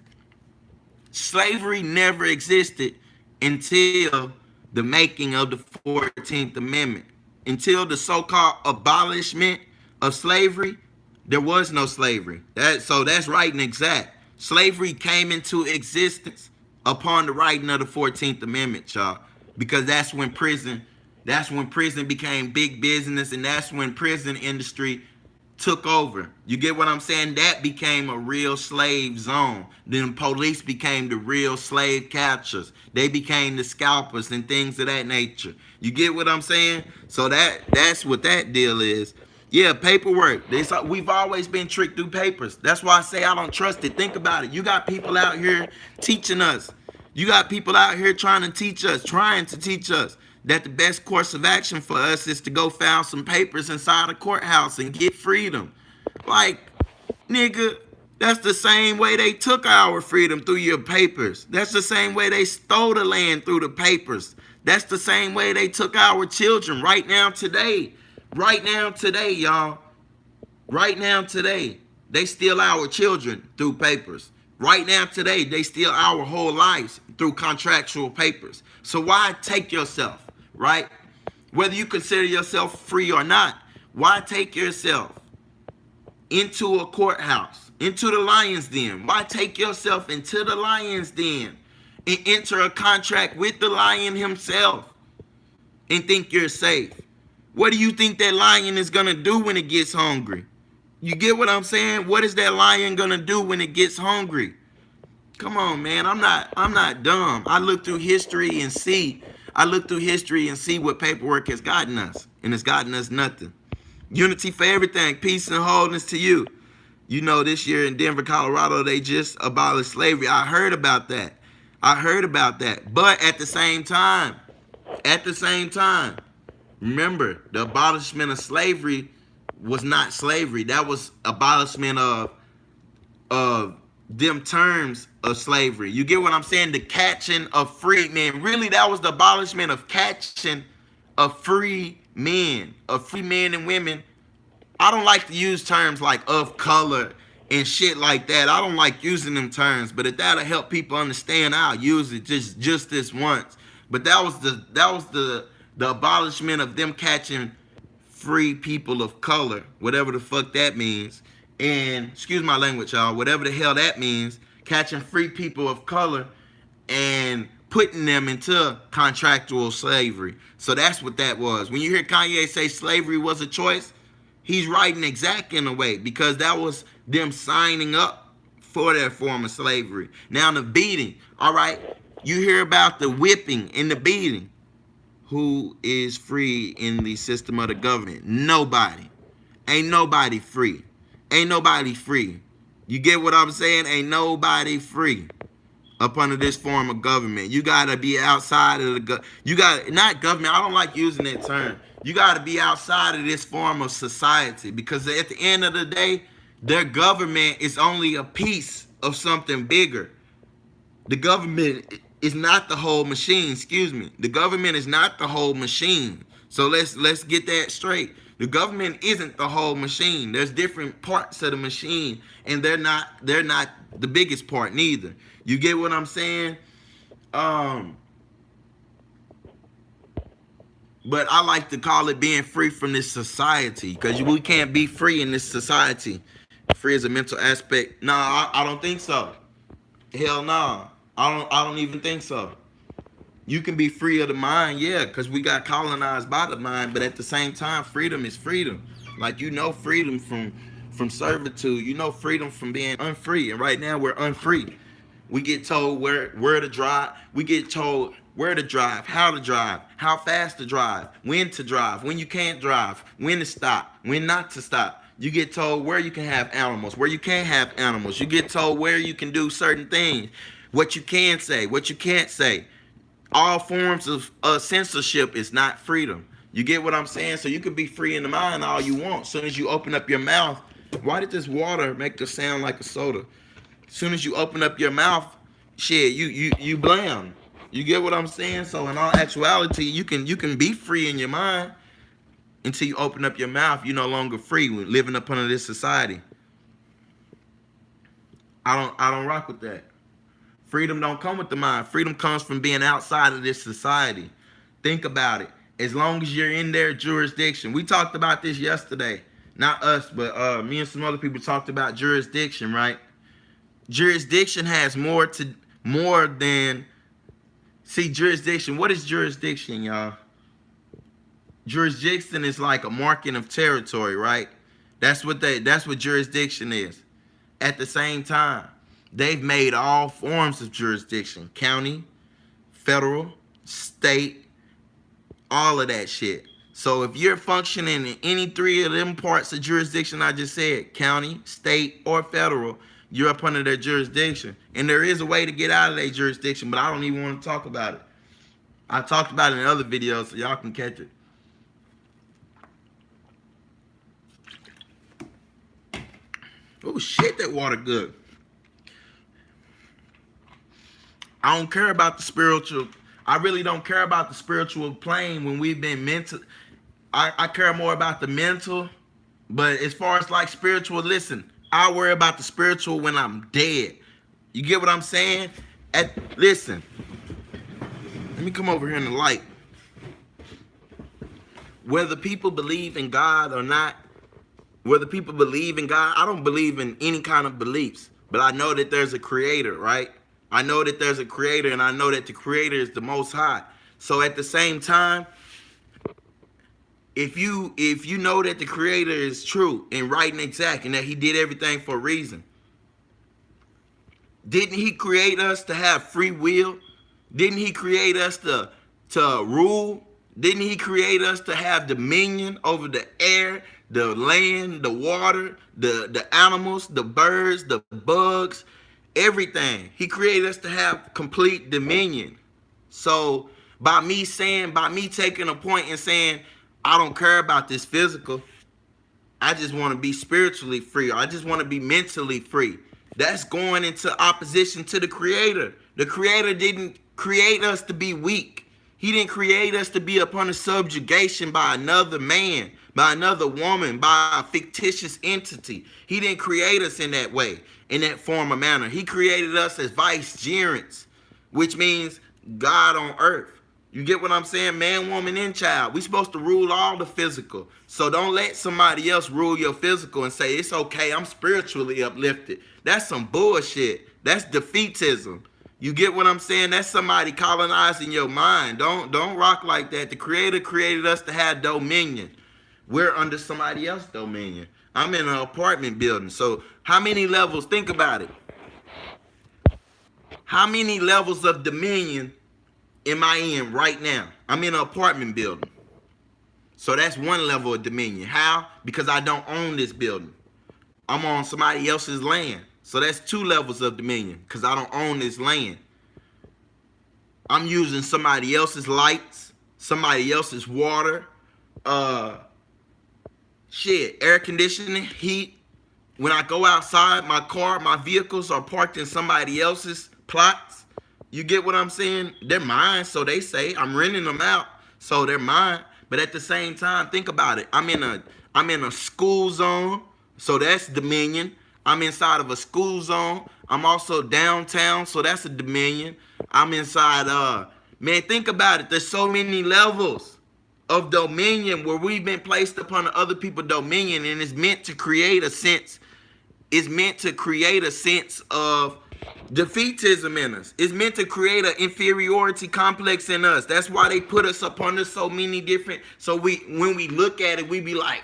Slavery never existed until the making of the 14th Amendment. Until the so-called abolishment of slavery, there was no slavery. So that's right and exact. Slavery came into existence upon the writing of the 14th Amendment, y'all. Because that's when prison became big business, and that's when prison industry took over. You get what I'm saying? That became a real slave zone. Then police became the real slave catchers. They became the scalpers and things of that nature. You get what I'm saying? So that's what that deal is. Yeah, paperwork. We've always been tricked through papers. That's why I say I don't trust it. Think about it. You got people out here teaching us. You got people out here trying to teach us that the best course of action for us is to go file some papers inside a courthouse and get freedom. Like, nigga, that's the same way they took our freedom, through your papers. That's the same way they stole the land, through the papers. That's the same way they took our children right now today. Right now today, y'all. Right now today, they steal our children through papers. Right now today, they steal our whole lives through contractual papers. So why take yourself, right? Whether you consider yourself free or not, why take yourself into a courthouse, into the lion's den? Why take yourself into the lion's den and enter a contract with the lion himself and think you're safe? What do you think that lion is gonna do when it gets hungry? You get what I'm saying? What is that lion gonna do when it gets hungry? Come on, man. I'm not dumb. I look through history and see what paperwork has gotten us, and it's gotten us nothing. Unity for everything, peace and wholeness to you. You know, this year in Denver, Colorado, they just abolished slavery. I heard about that. But at the same time, remember, the abolishment of slavery was not slavery. That was abolishment of them terms of slavery. You get what I'm saying? The catching of free men. Really, that was the abolishment of catching of free men and women. I don't like to use terms like of color and shit like that. I don't like using them terms, but if that'll help people understand, I'll use it just this once. But that was the abolishment of them catching free people of color, whatever the fuck that means. And excuse my language, y'all, whatever the hell that means, catching free people of color and putting them into contractual slavery. So that's what that was. When you hear Kanye say slavery was a choice, he's right and exact in a way, because that was them signing up for their form of slavery. Now the beating, all right, you hear about the whipping and the beating. Who is free in the system of the government? Nobody. Ain't nobody free. Ain't nobody free. You get what I'm saying? Ain't nobody free up under this form of government. You gotta be outside of the not government. I don't like using that term. You gotta be outside of this form of society, because at the end of the day, their government is only a piece of something bigger. The government is not the whole machine. Excuse me. The government is not the whole machine. So let's get that straight. The government isn't the whole machine. There's different parts of the machine, and they're not the biggest part neither. You get what I'm saying? But I like to call it being free from this society, because we can't be free in this society. Free as a mental aspect. Nah, I don't think so. Hell nah. I don't even think so. You can be free of the mind, yeah, because we got colonized by the mind, but at the same time, freedom is freedom. Like, you know, freedom from servitude, you know, freedom from being unfree, and right now we're unfree. We get told where to drive, we get told where to drive, how fast to drive, when you can't drive, when to stop, when not to stop. You get told where you can have animals, where you can't have animals. You get told where you can do certain things, what you can say, what you can't say. All forms of censorship is not freedom. You get what I'm saying? So you can be free in the mind all you want. As soon as you open up your mouth, why did this water make the sound like a soda? As soon as you open up your mouth, shit, you blam. You get what I'm saying? So in all actuality, you can be free in your mind until you open up your mouth. You're no longer free when living up under this society. I don't rock with that. Freedom don't come with the mind. Freedom comes from being outside of this society. Think about it. As long as you're in their jurisdiction. We talked about this yesterday. Not us, but me and some other people talked about jurisdiction, right? Jurisdiction has more than jurisdiction. What is jurisdiction, y'all? Jurisdiction is like a marking of territory, right? That's what jurisdiction is. At the same time, they've made all forms of jurisdiction: county, federal, state, all of that shit. So if you're functioning in any three of them parts of jurisdiction I just said, county, state, or federal, you're up under their jurisdiction. And there is a way to get out of their jurisdiction, but I don't even want to talk about it. I talked about it in other videos, so y'all can catch it. Oh shit, that water good. I don't care about the spiritual. I really don't care about the spiritual plane when we've been mental. I care more about the mental. But as far as like spiritual, listen, I worry about the spiritual when I'm dead. You get what I'm saying? Listen, let me come over here in the light. Whether people believe in God or not, whether people believe in God, I don't believe in any kind of beliefs, but I know that there's a creator, right? I know that there's a creator, and I know that the creator is the Most High. So at the same time, if you know that the creator is true and right and exact and that he did everything for a reason, didn't he create us to have free will? Didn't he create us to rule? Didn't he create us to have dominion over the air, the land, the water, the animals, the birds, the bugs, everything? He created us to have complete dominion. So by me taking a point and saying, I don't care about this physical, I just want to be spiritually free, or I just want to be mentally free, that's going into opposition to the creator. The creator didn't create us to be weak. He didn't create us to be upon a subjugation by another man, by another woman, by a fictitious entity. He didn't create us in that way, in that form or manner. He created us as vicegerents, which means God on earth. You get what I'm saying? Man, woman, and child. We're supposed to rule all the physical. So don't let somebody else rule your physical and say, it's okay, I'm spiritually uplifted. That's some bullshit. That's defeatism. You get what I'm saying? That's somebody colonizing your mind. Don't rock like that. The creator created us to have dominion. We're under somebody else's dominion. I'm in an apartment building. So how many levels? Think about it. How many levels of dominion am I in right now? I'm in an apartment building. So that's one level of dominion. How? Because I don't own this building. I'm on somebody else's land. So that's two levels of dominion, because I don't own this land. I'm using somebody else's lights, somebody else's water, air conditioning, heat. When I go outside, my car, my vehicles are parked in somebody else's plots. You get what I'm saying? They're mine, so they say. I'm renting them out, so they're mine. But at the same time, think about it. I'm in a school zone, so that's dominion. I'm inside of a school zone. I'm also downtown, so that's a dominion. I'm inside, man, think about it. There's so many levels of dominion where we've been placed upon other people's dominion, and it's meant to create a sense. It's meant to create a sense of defeatism in us. It's meant to create an inferiority complex in us. That's why they put us up under so many different. So when we look at it, we be like,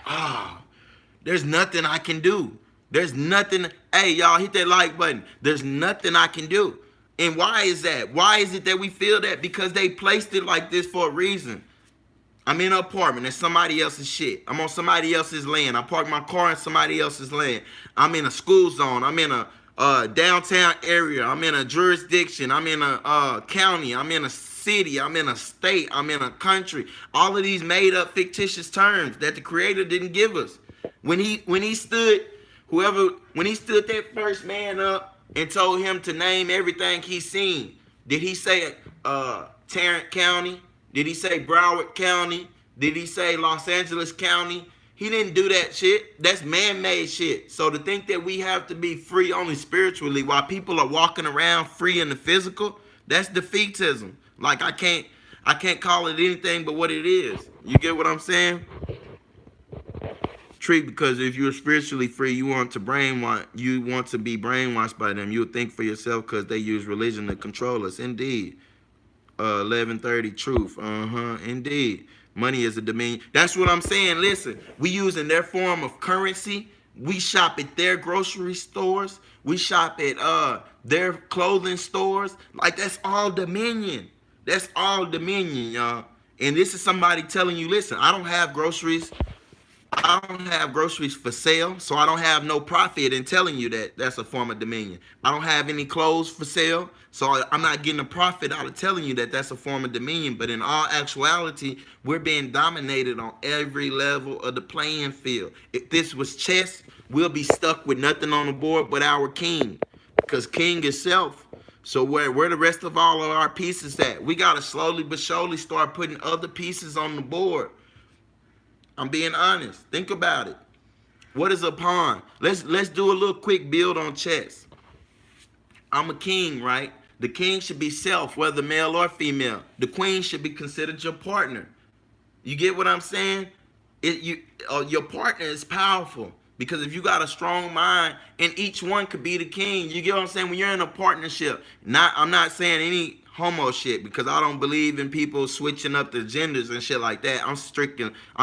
there's nothing I can do. There's nothing. Hey, y'all, hit that like button. There's nothing I can do. And why is that? Why is it that we feel that? Because they placed it like this for a reason. I'm in an apartment. It's somebody else's shit. I'm on somebody else's land. I park my car in somebody else's land. I'm in a school zone. I'm in a downtown area. I'm in a jurisdiction. I'm in a county. I'm in a city, I'm in a state, I'm in a country. All of these made up fictitious terms that the creator didn't give us. When he stood when he stood that first man up and told him to name everything he's seen, did he say Tarrant County? Did he say Broward County? Did he say Los Angeles County? He didn't do that shit. That's man-made shit. So to think that we have to be free only spiritually while people are walking around free in the physical, that's defeatism. Like I can't call it anything but what it is. You get what I'm saying? Tree, because if you're spiritually free, you want to be brainwashed by them. You'll think for yourself because they use religion to control us. Indeed. 1130 truth. Indeed. Money is a dominion. That's what I'm saying. Listen, we using their form of currency. We shop at their grocery stores. We shop at their clothing stores. Like, that's all dominion. That's all dominion, y'all. And this is somebody telling you, listen, I don't have groceries for sale, so I don't have no profit in telling you that that's a form of dominion. I don't have any clothes for sale, so I'm not getting a profit out of telling you that that's a form of dominion. But in all actuality, we're being dominated on every level of the playing field. If this was chess, we'll be stuck with nothing on the board but our king, because king is self. So where the rest of all of our pieces at? We got to slowly but surely start putting other pieces on the board. I'm being honest. Think about it. What is a pawn? Let's do a little quick build on chess. I'm a king, right? The king should be self, whether male or female. The queen should be considered your partner. You get what I'm saying? Your partner is powerful, because if you got a strong mind, and each one could be the king. You get what I'm saying? When you're in a partnership, I'm not saying any homo shit, because I don't believe in people switching up the genders and shit like that. I'm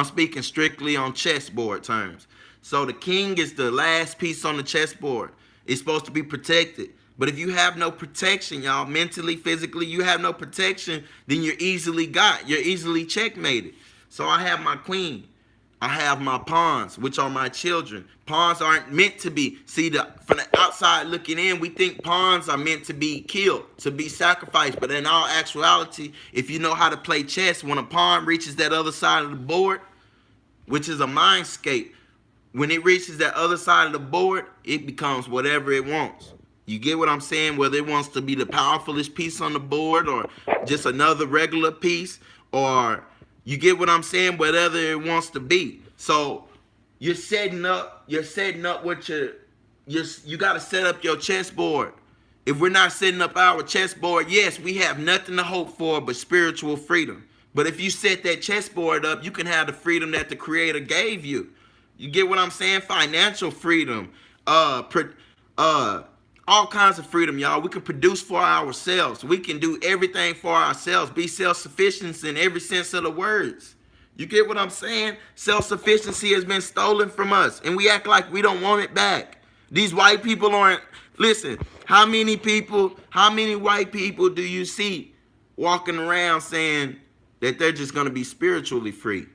speaking strictly on chessboard terms. So the king is the last piece on the chessboard. It's supposed to be protected. But if you have no protection, y'all, mentally, physically, you have no protection, then you're easily checkmated. So I have my queen. I have my pawns, which are my children. Pawns aren't meant to be. See, from the outside looking in, we think pawns are meant to be killed, to be sacrificed. But in all actuality, if you know how to play chess, when a pawn reaches that other side of the board, which is a mindscape, when it reaches that other side of the board, it becomes whatever it wants. You get what I'm saying? Whether it wants to be the powerfulest piece on the board, or just another regular piece, or you get what I'm saying? Whatever it wants to be. So you're setting up what you got to set up your chessboard. If we're not setting up our chessboard, yes, we have nothing to hope for but spiritual freedom. But if you set that chessboard up, you can have the freedom that the creator gave you. You get what I'm saying? Financial freedom, all kinds of freedom, y'all. We can produce for ourselves. We can do everything for ourselves. Be self-sufficient in every sense of the words. You get what I'm saying? Self-sufficiency has been stolen from us, and we act like we don't want it back. These white people aren't. Listen, how many white people do you see walking around saying that they're just going to be spiritually free?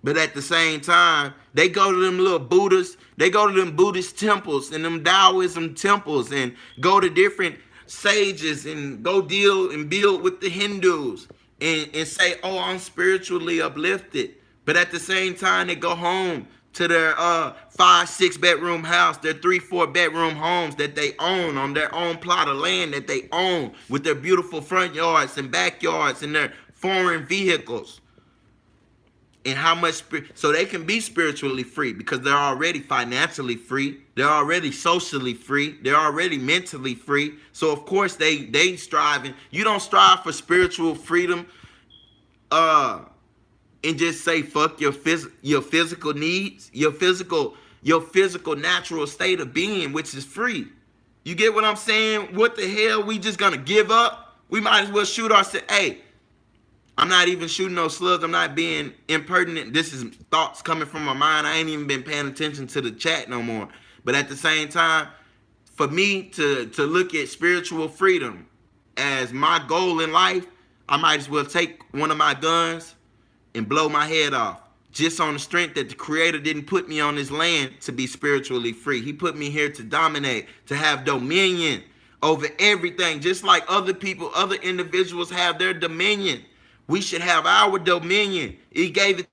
But at the same time, they go to them little Buddhists, they go to them Buddhist temples and them Taoism temples, and go to different sages and go deal and build with the Hindus and say, oh, I'm spiritually uplifted. But at the same time, they go home to their 5-6 bedroom house, their 3-4 bedroom homes that they own on their own plot of land that they own, with their beautiful front yards and backyards and their foreign vehicles. And how much, so they can be spiritually free because they're already financially free. They're already socially free. They're already mentally free. So of course they striving. You don't strive for spiritual freedom and just say fuck your physical needs, your physical natural state of being, which is free. You get what I'm saying? What the hell? We just gonna give up? We might as well shoot ourselves. Hey, I'm not even shooting no slugs. I'm not being impertinent. This is thoughts coming from my mind. I ain't even been paying attention to the chat no more. But at the same time, for me to look at spiritual freedom as my goal in life, I might as well take one of my guns and blow my head off, just on the strength that the creator didn't put me on this land to be spiritually free. He put me here to dominate, to have dominion over everything, just like other people, other individuals have their dominion. We should have our dominion. He gave it.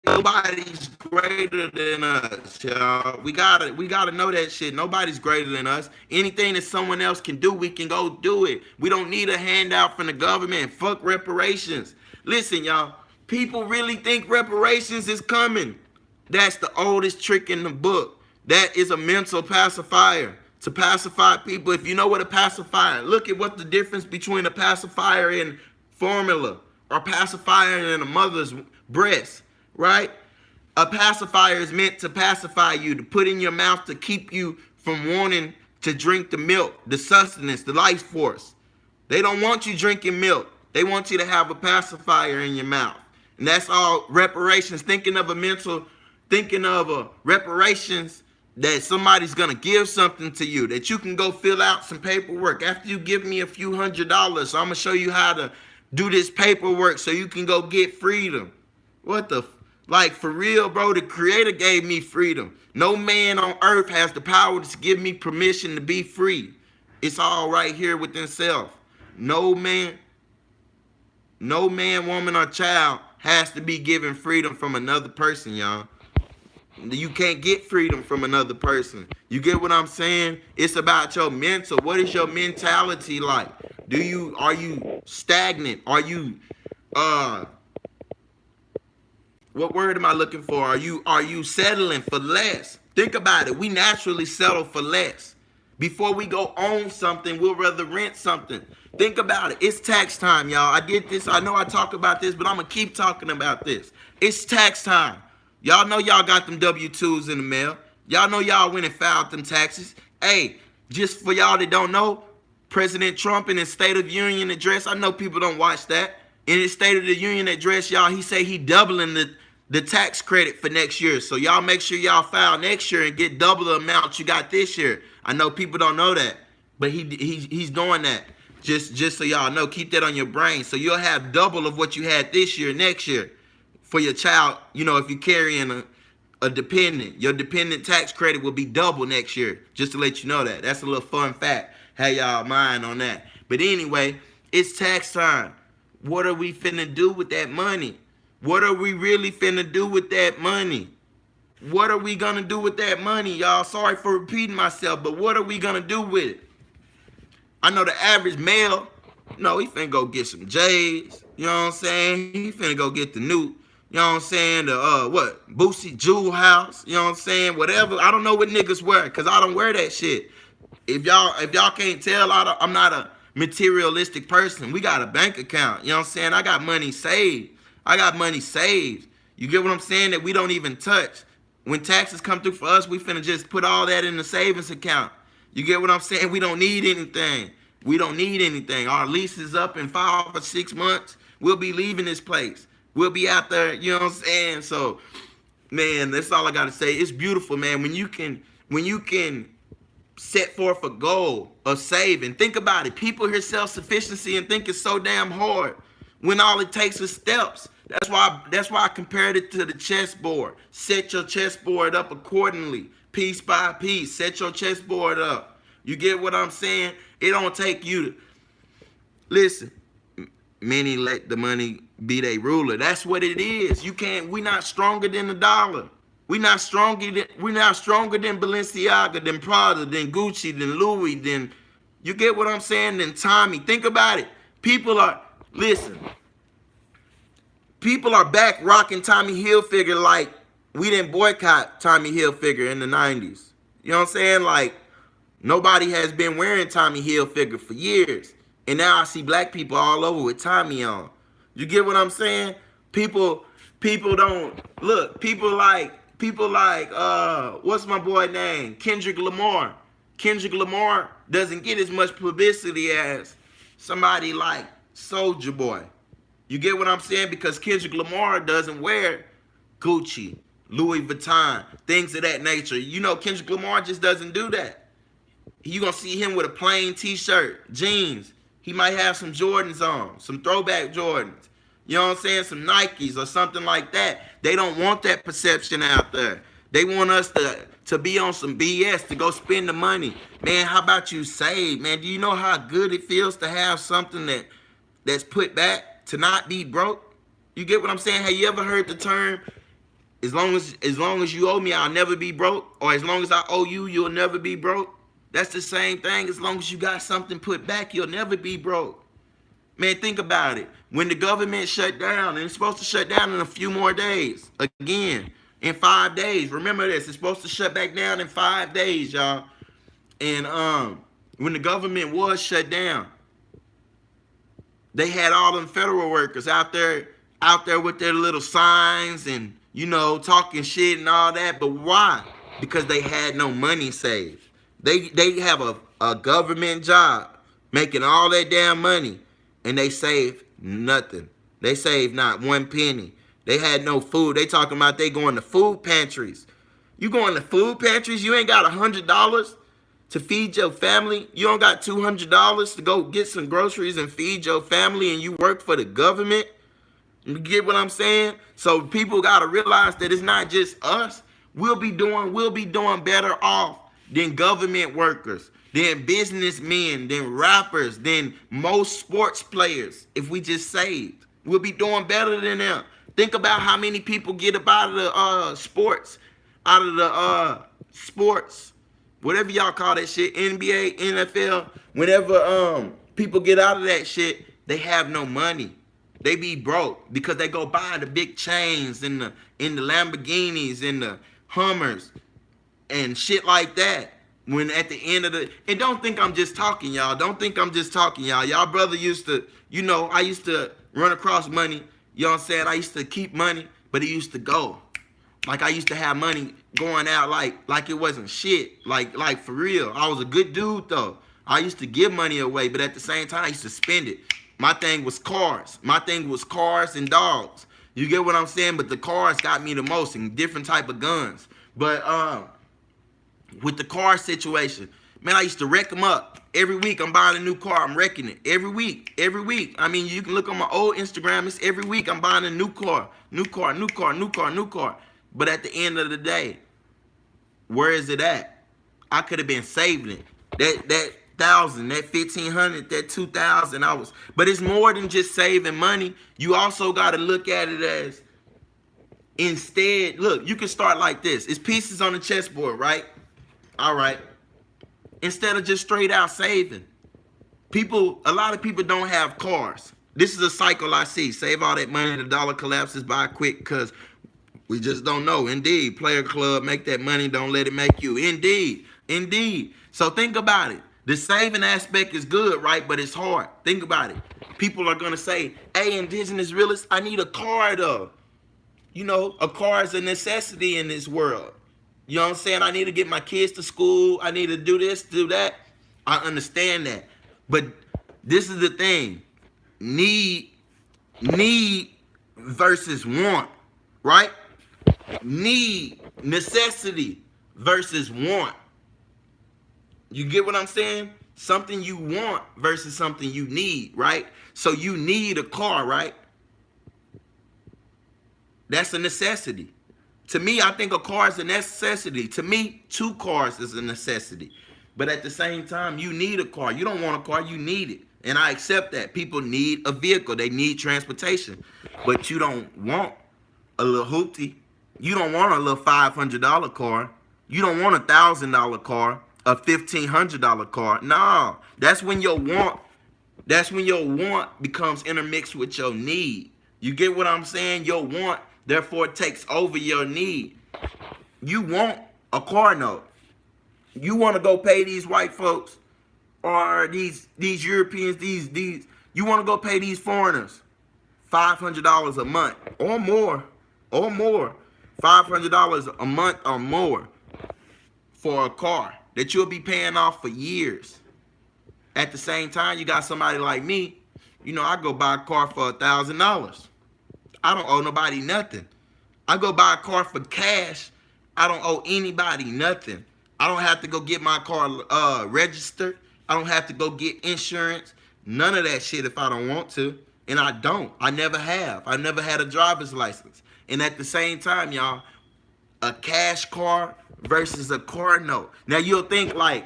Nobody's greater than us, y'all. We gotta know that shit. Nobody's greater than us. Anything that someone else can do, we can go do it. We don't need a handout from the government. Fuck reparations. Listen, y'all. People really think reparations is coming. That's the oldest trick in the book. That is a mental pacifier to pacify people. If you know what a pacifier, look at what the difference between a pacifier and formula, or pacifier in a mother's breast, right? A pacifier is meant to pacify you, to put in your mouth to keep you from wanting to drink the milk, the sustenance, the life force. They don't want you drinking milk. They want you to have a pacifier in your mouth. And that's all reparations. Thinking of a reparations, that somebody's gonna give something to you, that you can go fill out some paperwork. After you give me a few $100s, I'm gonna show you how to do this paperwork so you can go get freedom. What the, like, for real, bro? The Creator gave me freedom. No man on earth has the power to give me permission to be free. It's all right here within self. No man, woman, or child has to be given freedom from another person, y'all. You can't get freedom from another person. You get what I'm saying? It's about your mental. What is your mentality like? Are you stagnant? Are you what word am I looking for? Are you settling for less? Think about it. We naturally settle for less. Before we go own something, we'll rather rent something. Think about it. It's tax time, y'all. I did this. I know I talk about this, but I'm going to keep talking about this. It's tax time. Y'all know y'all got them W-2s in the mail. Y'all know y'all went and filed them taxes. Hey, just for y'all that don't know, President Trump in his State of Union address, I know people don't watch that. In his State of the Union address, y'all, he say he doubling the tax credit for next year. So y'all make sure y'all file next year and get double the amount you got this year. I know people don't know that, but he's doing that. Just so y'all know, keep that on your brain. So you'll have double of what you had this year, next year. For your child, you know, if you're carrying a dependent, your dependent tax credit will be double next year. Just to let you know that. That's a little fun fact. Have y'all mind on that. But anyway, it's tax time. What are we finna do with that money? What are we really finna do with that money? What are we gonna do with that money, y'all? Sorry for repeating myself, but what are we gonna do with it? I know the average male, no, he finna go get some J's. You know what I'm saying? He finna go get the new, you know what I'm saying? The Boosie Jewel House. You know what I'm saying? Whatever. I don't know what niggas wear, because I don't wear that shit. If y'all can't tell, I'm not a materialistic person. We got a bank account. You know what I'm saying? I got money saved. You get what I'm saying? That we don't even touch. When taxes come through for us, we finna just put all that in the savings account. You get what I'm saying? We don't need anything. Our lease is up in 5 or 6 months. We'll be leaving this place. We'll be out there, you know what I'm saying? So, man, that's all I gotta say. It's beautiful, man. When you can set forth a goal of saving. Think about it. People hear self-sufficiency and think it's so damn hard, when all it takes is steps. That's why I compared it to the chessboard. Set your chessboard up accordingly, piece by piece. Set your chessboard up. You get what I'm saying? It don't take you to listen. Many let the money be their ruler. That's what it is. We're not stronger than the dollar. We're not stronger than Balenciaga, than Prada, than Gucci, than Louis, than, you get what I'm saying, than Tommy. Think about it. People are back rocking Tommy Hilfiger like we didn't boycott Tommy Hilfiger in the 90s. You know what I'm saying? Like, nobody has been wearing Tommy Hilfiger for years. And now I see black people all over with Tommy on. You get what I'm saying? People don't look. People like what's my boy name? Kendrick Lamar. Kendrick Lamar doesn't get as much publicity as somebody like Soulja Boy. You get what I'm saying? Because Kendrick Lamar doesn't wear Gucci, Louis Vuitton, things of that nature. You know, Kendrick Lamar just doesn't do that. You gonna see him with a plain t-shirt, jeans. He might have some Jordans on, some throwback Jordans. You know what I'm saying? Some Nikes or something like that. They don't want that perception out there. They want us to be on some BS, to go spend the money. Man, how about you save, man? Do you know how good it feels to have something that's put back, to not be broke? You get what I'm saying? Have you ever heard the term, as long as you owe me, I'll never be broke, or as long as I owe you, you'll never be broke? That's the same thing. As long as you got something put back, you'll never be broke. Man, think about it. When the government shut down, and it's supposed to shut down in a few more days, again, in 5 days. Remember this, it's supposed to shut back down in 5 days, y'all. And when the government was shut down, they had all them federal workers out there with their little signs and, talking shit and all that. But why? Because they had no money saved. They have a government job making all that damn money, and they saved nothing. They saved not one penny. They had no food. They talking about they going to food pantries. You going to food pantries? You ain't got $100 to feed your family. You don't got $200 to go get some groceries and feed your family, and you work for the government. You get what I'm saying? So people got to realize that it's not just us. We'll be doing better off than government workers, than businessmen, than rappers, than most sports players if we just saved. We'll be doing better than them. Think about how many people get up out of the sports, whatever y'all call that shit, NBA, NFL. Whenever people get out of that shit, they have no money. They be broke because they go buy the big chains and the Lamborghinis and the Hummers and shit like that. When at the end of and don't think I'm just talking, y'all. Don't think I'm just talking, y'all. Y'all brother used to, I used to run across money. You know what I'm saying? I used to keep money, but it used to go. Like I used to have money going out like it wasn't shit. Like for real. I was a good dude though. I used to give money away, but at the same time I used to spend it. My thing was cars. My thing was cars and dogs. You get what I'm saying? But the cars got me the most, and different type of guns. But with the car situation, man, I used to wreck them up. Every week I'm buying a new car. I'm wrecking it. Every week. I mean, you can look on my old Instagram. It's every week I'm buying a new car. New car. But at the end of the day, where is it at? I could have been saving it. That 1,000, that 1,500, that 2,000. But it's more than just saving money. You also got to look at it as, instead, look, you can start like this. It's pieces on the chessboard, right? All right. Instead of just straight out saving. A lot of people don't have cars. This is a cycle I see. Save all that money, the dollar collapses, buy quick, because we just don't know. Indeed. Player club, make that money, don't let it make you. Indeed. So think about it. The saving aspect is good, right? But it's hard. Think about it. People are going to say, hey, Indigenous Realist, I need a car though. A car is a necessity in this world. You know what I'm saying? I need to get my kids to school. I need to do this, do that. I understand that. But this is the thing. Need versus want, right? Need, necessity versus want. You get what I'm saying? Something you want versus something you need, right? So you need a car, right? That's a necessity. To me, I think a car is a necessity. To me, 2 cars is a necessity. But at the same time, you need a car. You don't want a car, you need it. And I accept that. People need a vehicle. They need transportation. But you don't want a little hoopty. You don't want a little $500 car. You don't want $1,000 car, a $1,500 car. No, that's when your want becomes intermixed with your need. You get what I'm saying? Your want, therefore, takes over your need. You want a car note. You want to go pay these white folks or these Europeans, you want to go pay these foreigners $500 a month or more, $500 a month or more for a car that you'll be paying off for years. At the same time, you got somebody like me, I go buy a car for $1,000. I don't owe nobody nothing. I go buy a car for cash. I don't owe anybody nothing. I don't have to go get my car registered. I don't have to go get insurance. None of that shit if I don't want to. And I don't. I never have. I never had a driver's license. And at the same time, y'all, a cash car versus a car note. Now you'll think like,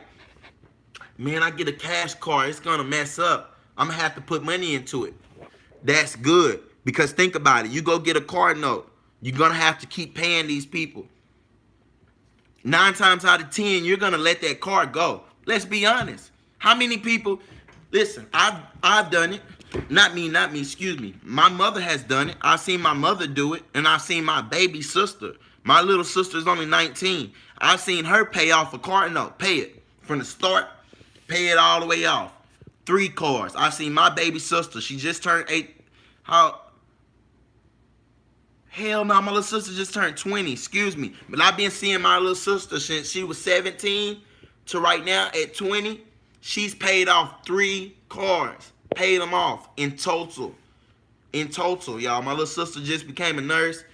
man, I get a cash car, it's gonna mess up. I'm gonna have to put money into it. That's good, because think about it. You go get a car note, you're gonna have to keep paying these people. 9 times out of 10, you're gonna let that car go. Let's be honest. How many people? Listen, I've done it. Not me, excuse me. My mother has done it. I've seen my mother do it, and I've seen my baby sister. My little sister's only 19. I've seen her pay off a car note. Pay it from the start, pay it all the way off. 3 cars. I've seen my baby sister. She just turned 8. How? Hell no, my little sister just turned 20, excuse me. But I've been seeing my little sister since she was 17 to right now at 20. She's paid off 3 cars. Paid them off in total. In total, y'all. My little sister just became a nurse.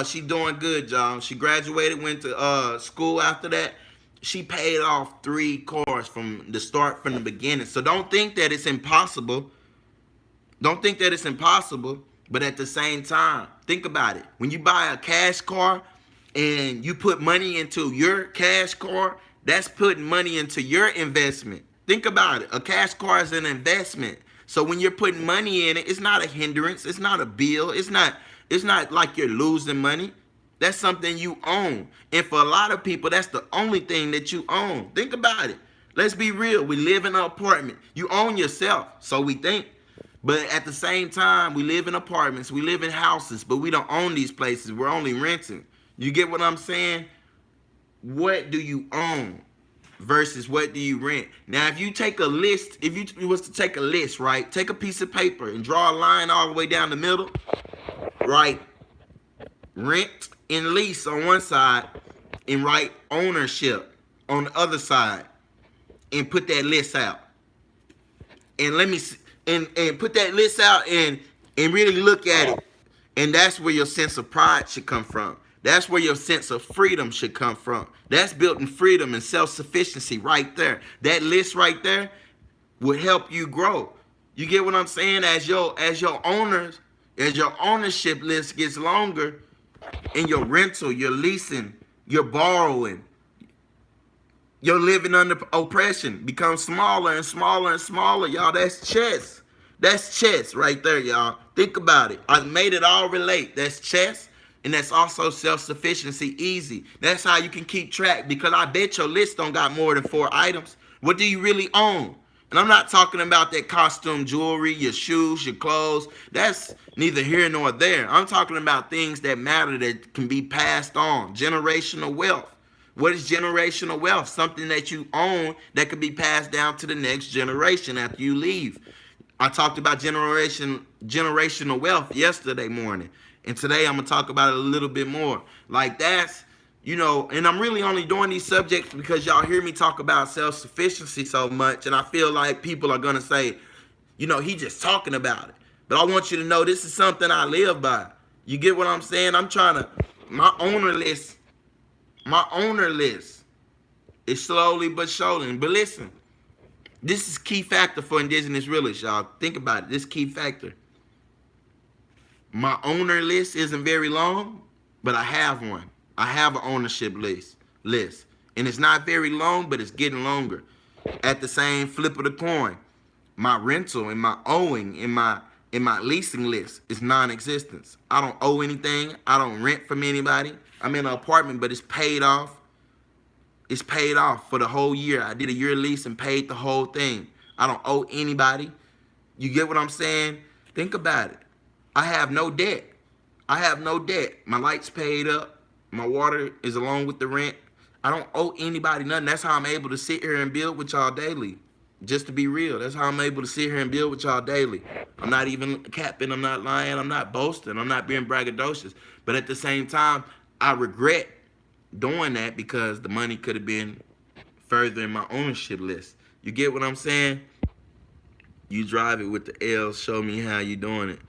She doing good, y'all. She graduated, went to school after that. She paid off 3 cars from the start, from the beginning. So don't think that it's impossible. Don't think that it's impossible. But at the same time, think about it. When you buy a cash car and you put money into your cash car, that's putting money into your investment. Think about it. A cash car is an investment. So when you're putting money in it, it's not a hindrance. It's not a bill. It's not like you're losing money. That's something you own. And for a lot of people, that's the only thing that you own. Think about it. Let's be real. We live in an apartment. You own yourself, so we think. But at the same time, we live in apartments, we live in houses, but we don't own these places. We're only renting. You get what I'm saying? What do you own versus what do you rent? Now, if you take a list, if you was to take a list, right? Take a piece of paper and draw a line all the way down the middle, right? Rent and lease on one side and write ownership on the other side and put that list out. And let me see. And put that list out and really look at it. And that's where your sense of pride should come from. That's where your sense of freedom should come from. That's built in freedom and self-sufficiency right there. That list right there would help you grow. You get what I'm saying? As your ownership list gets longer, and your rental, your leasing, your borrowing, your living under oppression becomes smaller and smaller and smaller, y'all. That's chess. That's chess right there, y'all. Think about it. I made it all relate. That's chess, and that's also self-sufficiency easy. That's how you can keep track, because I bet your list don't got more than 4 items. What do you really own? And I'm not talking about that costume jewelry, your shoes, your clothes. That's neither here nor there. I'm talking about things that matter, that can be passed on. Generational wealth. What is generational wealth? Something that you own that could be passed down to the next generation after you leave. I talked about generational wealth yesterday morning. And today I'm going to talk about it a little bit more. Like that's, and I'm really only doing these subjects because y'all hear me talk about self-sufficiency so much. And I feel like people are going to say, he just talking about it. But I want you to know this is something I live by. You get what I'm saying? I'm trying to, my owner list is slowly but surely. But listen, this is key factor for Indigenous Realists, y'all. Think about it. This key factor. My owner list isn't very long, but I have one. I have an ownership list. And it's not very long, but it's getting longer. At the same flip of the coin, my rental and my owing and my leasing list is non-existent. I don't owe anything. I don't rent from anybody. I'm in an apartment, but it's paid off. It's paid off for the whole year. I did a year lease and paid the whole thing. I don't owe anybody. You get what I'm saying? Think about it. I have no debt. My light's paid up. My water is along with the rent. I don't owe anybody nothing. That's how I'm able to sit here and build with y'all daily. Just to be real. That's how I'm able to sit here and build with y'all daily. I'm not even capping. I'm not lying. I'm not boasting. I'm not being braggadocious. But at the same time, I regret doing that because the money could have been further in my ownership list. You get what I'm saying? You drive it with the L. Show me how you doing it.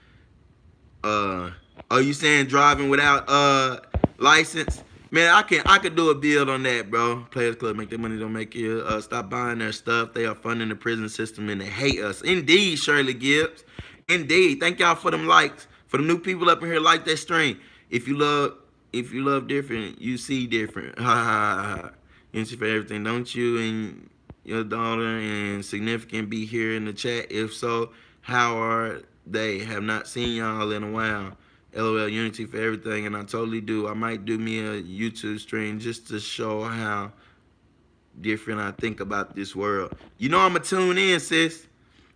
Are you saying driving without license? Man, I could do a build on that, bro. Players Club, make their money, don't make you. Stop buying their stuff. They are funding the prison system and they hate us. Indeed, Shirley Gibbs. Indeed. Thank y'all for them likes. For the new people up in here, like that stream. If you love if you love different, you see different. Ha ha ha ha. Unity for everything. Don't you and your daughter and significant be here in the chat? If so, how are they? Have not seen y'all in a while. LOL, unity for everything, and I totally do. I might do me a YouTube stream just to show how different I think about this world. You know I'ma tune in, sis.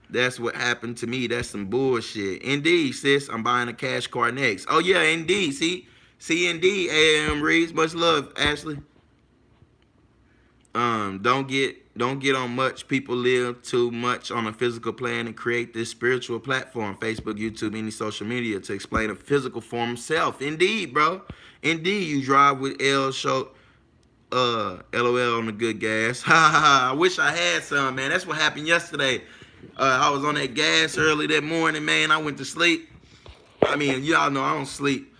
That's what happened to me. That's some bullshit. Indeed, sis. I'm buying a cash car next. Oh yeah, indeed. See, indeed. AM Reeves. Much love, Ashley. Don't get on much. People live too much on a physical plane and create this spiritual platform, Facebook, YouTube, any social media, to explain a physical form of self. Indeed, bro. Indeed, you drive with L show LOL on the good gas. Ha ha ha. I wish I had some, man. That's what happened yesterday. I was on that gas early that morning, man. I went to sleep. I mean, y'all know I don't sleep.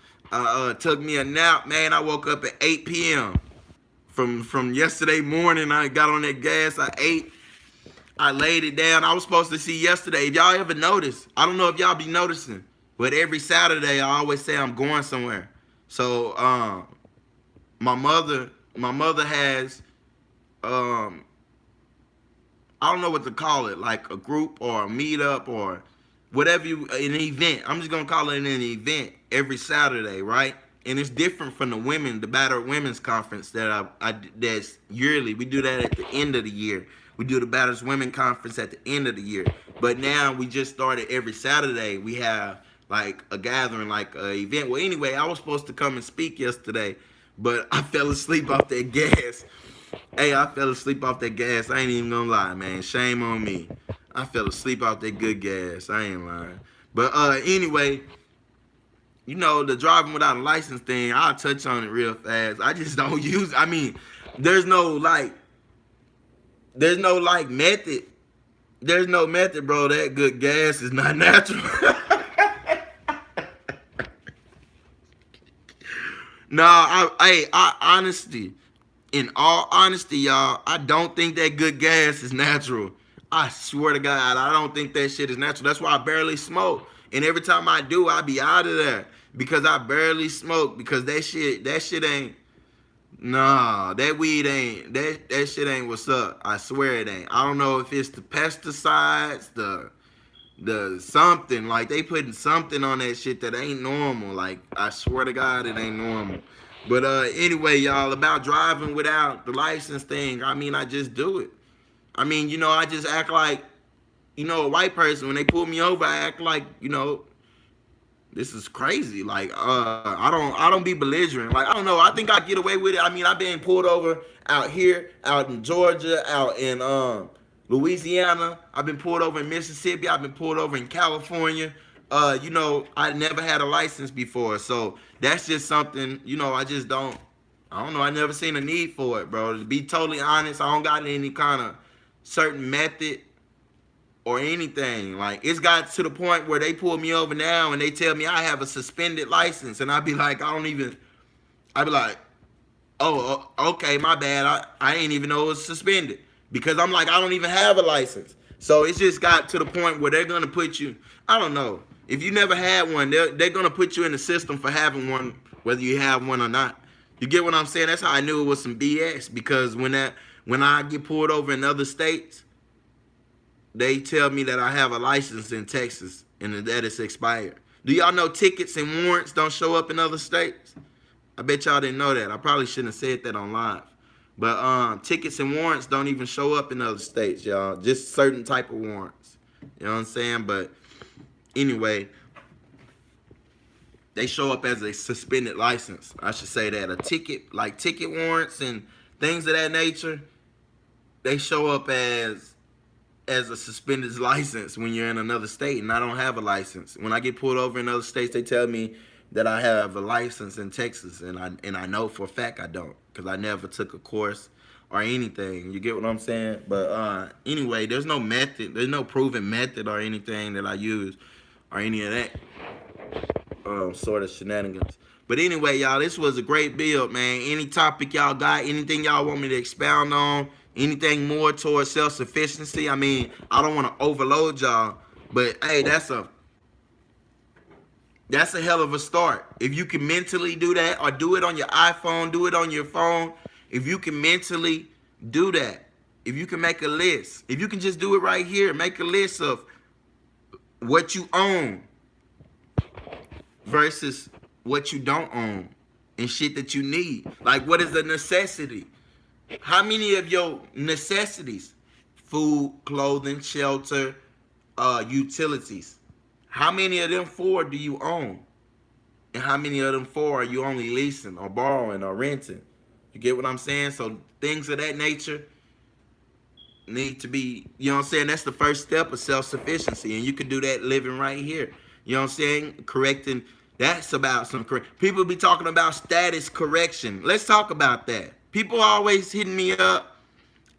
Took me a nap, man. I woke up at 8 p.m. From yesterday morning. I got on that gas. I ate. I laid it down. I was supposed to see yesterday. If y'all ever notice, I don't know if y'all be noticing, but every Saturday I always say I'm going somewhere. So my mother has um I don't know what to call it, like a group or a meetup or whatever an event. I'm just gonna call it an event every Saturday, right? And it's different from the women, the Battered Women's Conference that that's yearly. We do that at the end of the year. We do the Battered Women Conference at the end of the year. But now we just started every Saturday. We have like a gathering, like an event. Well, anyway, I was supposed to come and speak yesterday, but I fell asleep off that gas. Hey, I fell asleep off that gas. I ain't even gonna lie, man. Shame on me. I fell asleep off that good gas. I ain't lying. But anyway, the driving without a license thing, I'll touch on it real fast. I just don't use. I mean, there's no like, there's no like method. There's no method, bro. That good gas is not natural. Nah, honesty. In all honesty, y'all, I don't think that good gas is natural. I swear to God, I don't think that shit is natural. That's why I barely smoke. And every time I do, I be out of there because I barely smoke because that shit ain't. Nah, that weed ain't. That shit ain't what's up. I swear it ain't. I don't know if it's the pesticides, the something, like they putting something on that shit that ain't normal. Like I swear to God, it ain't normal. But anyway, y'all, about driving without the license thing, I mean, I just do it. I mean, I just act like, a white person. When they pull me over, I act like, this is crazy. Like, I don't be belligerent. Like, I don't know. I think I get away with it. I mean, I've been pulled over out here, out in Georgia, out in Louisiana. I've been pulled over in Mississippi. I've been pulled over in California. I never had a license before, so that's just something. I just don't. I don't know. I never seen a need for it, bro. To be totally honest, I don't got any kind of certain method or anything. Like it's got to the point where they pull me over now and they tell me I have a suspended license, and I be like, I be like, oh, okay, my bad. I ain't even know it was suspended because I'm like, I don't even have a license. So it's just got to the point where they're gonna put you. I don't know. If you never had one, they're gonna put you in the system for having one, whether you have one or not. You get what I'm saying? That's how I knew it was some BS because when I get pulled over in other states, they tell me that I have a license in Texas and that it's expired. Do y'all know tickets and warrants don't show up in other states? I bet y'all didn't know that. I probably shouldn't have said that on live. But tickets and warrants don't even show up in other states, y'all. Just certain type of warrants. You know what I'm saying? But anyway, they show up as a suspended license. I should say that. A ticket, like ticket warrants and things of that nature, they show up as a suspended license when you're in another state, and I don't have a license. When I get pulled over in other states, they tell me that I have a license in Texas, and I know for a fact I don't, because I never took a course or anything. You get what I'm saying? But anyway, there's no method, there's no proven method or anything that I use or any of that sort of shenanigans. But anyway, y'all, this was a great build, man. Any topic y'all got, anything y'all want me to expound on, anything more towards self-sufficiency? I mean, I don't want to overload y'all, but hey, That's a hell of a start. If you can mentally do that, or do it on your iPhone, do it on your phone. If you can mentally do that, if you can make a list, if you can just do it right here, make a list of what you own versus what you don't own and shit that you need. Like, what is a necessity? How many of your necessities, food, clothing, shelter, utilities, how many of them four do you own? And how many of them four are you only leasing or borrowing or renting? You get what I'm saying? So things of that nature need to be, you know what I'm saying? That's the first step of self-sufficiency. And you can do that living right here. You know what I'm saying? Correcting, that's about some correct. People be talking about status correction. Let's talk about that. People always hitting me up,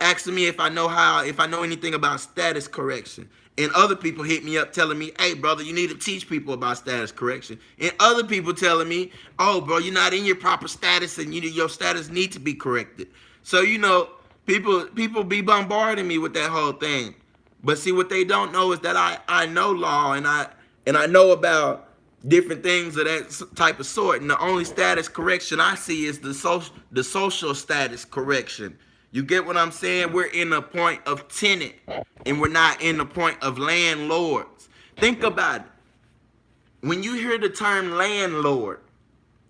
asking me if I know anything about status correction. And other people hit me up telling me, hey, brother, you need to teach people about status correction. And other people telling me, oh, bro, you're not in your proper status and your status need to be corrected. So, you know, people be bombarding me with that whole thing. But see, what they don't know is that I know law and I know about different things of that type of sort. And the only status correction I see is the social status correction. You get what I'm saying? We're in the point of tenant and we're not in the point of landlords. Think about it. When you hear the term landlord,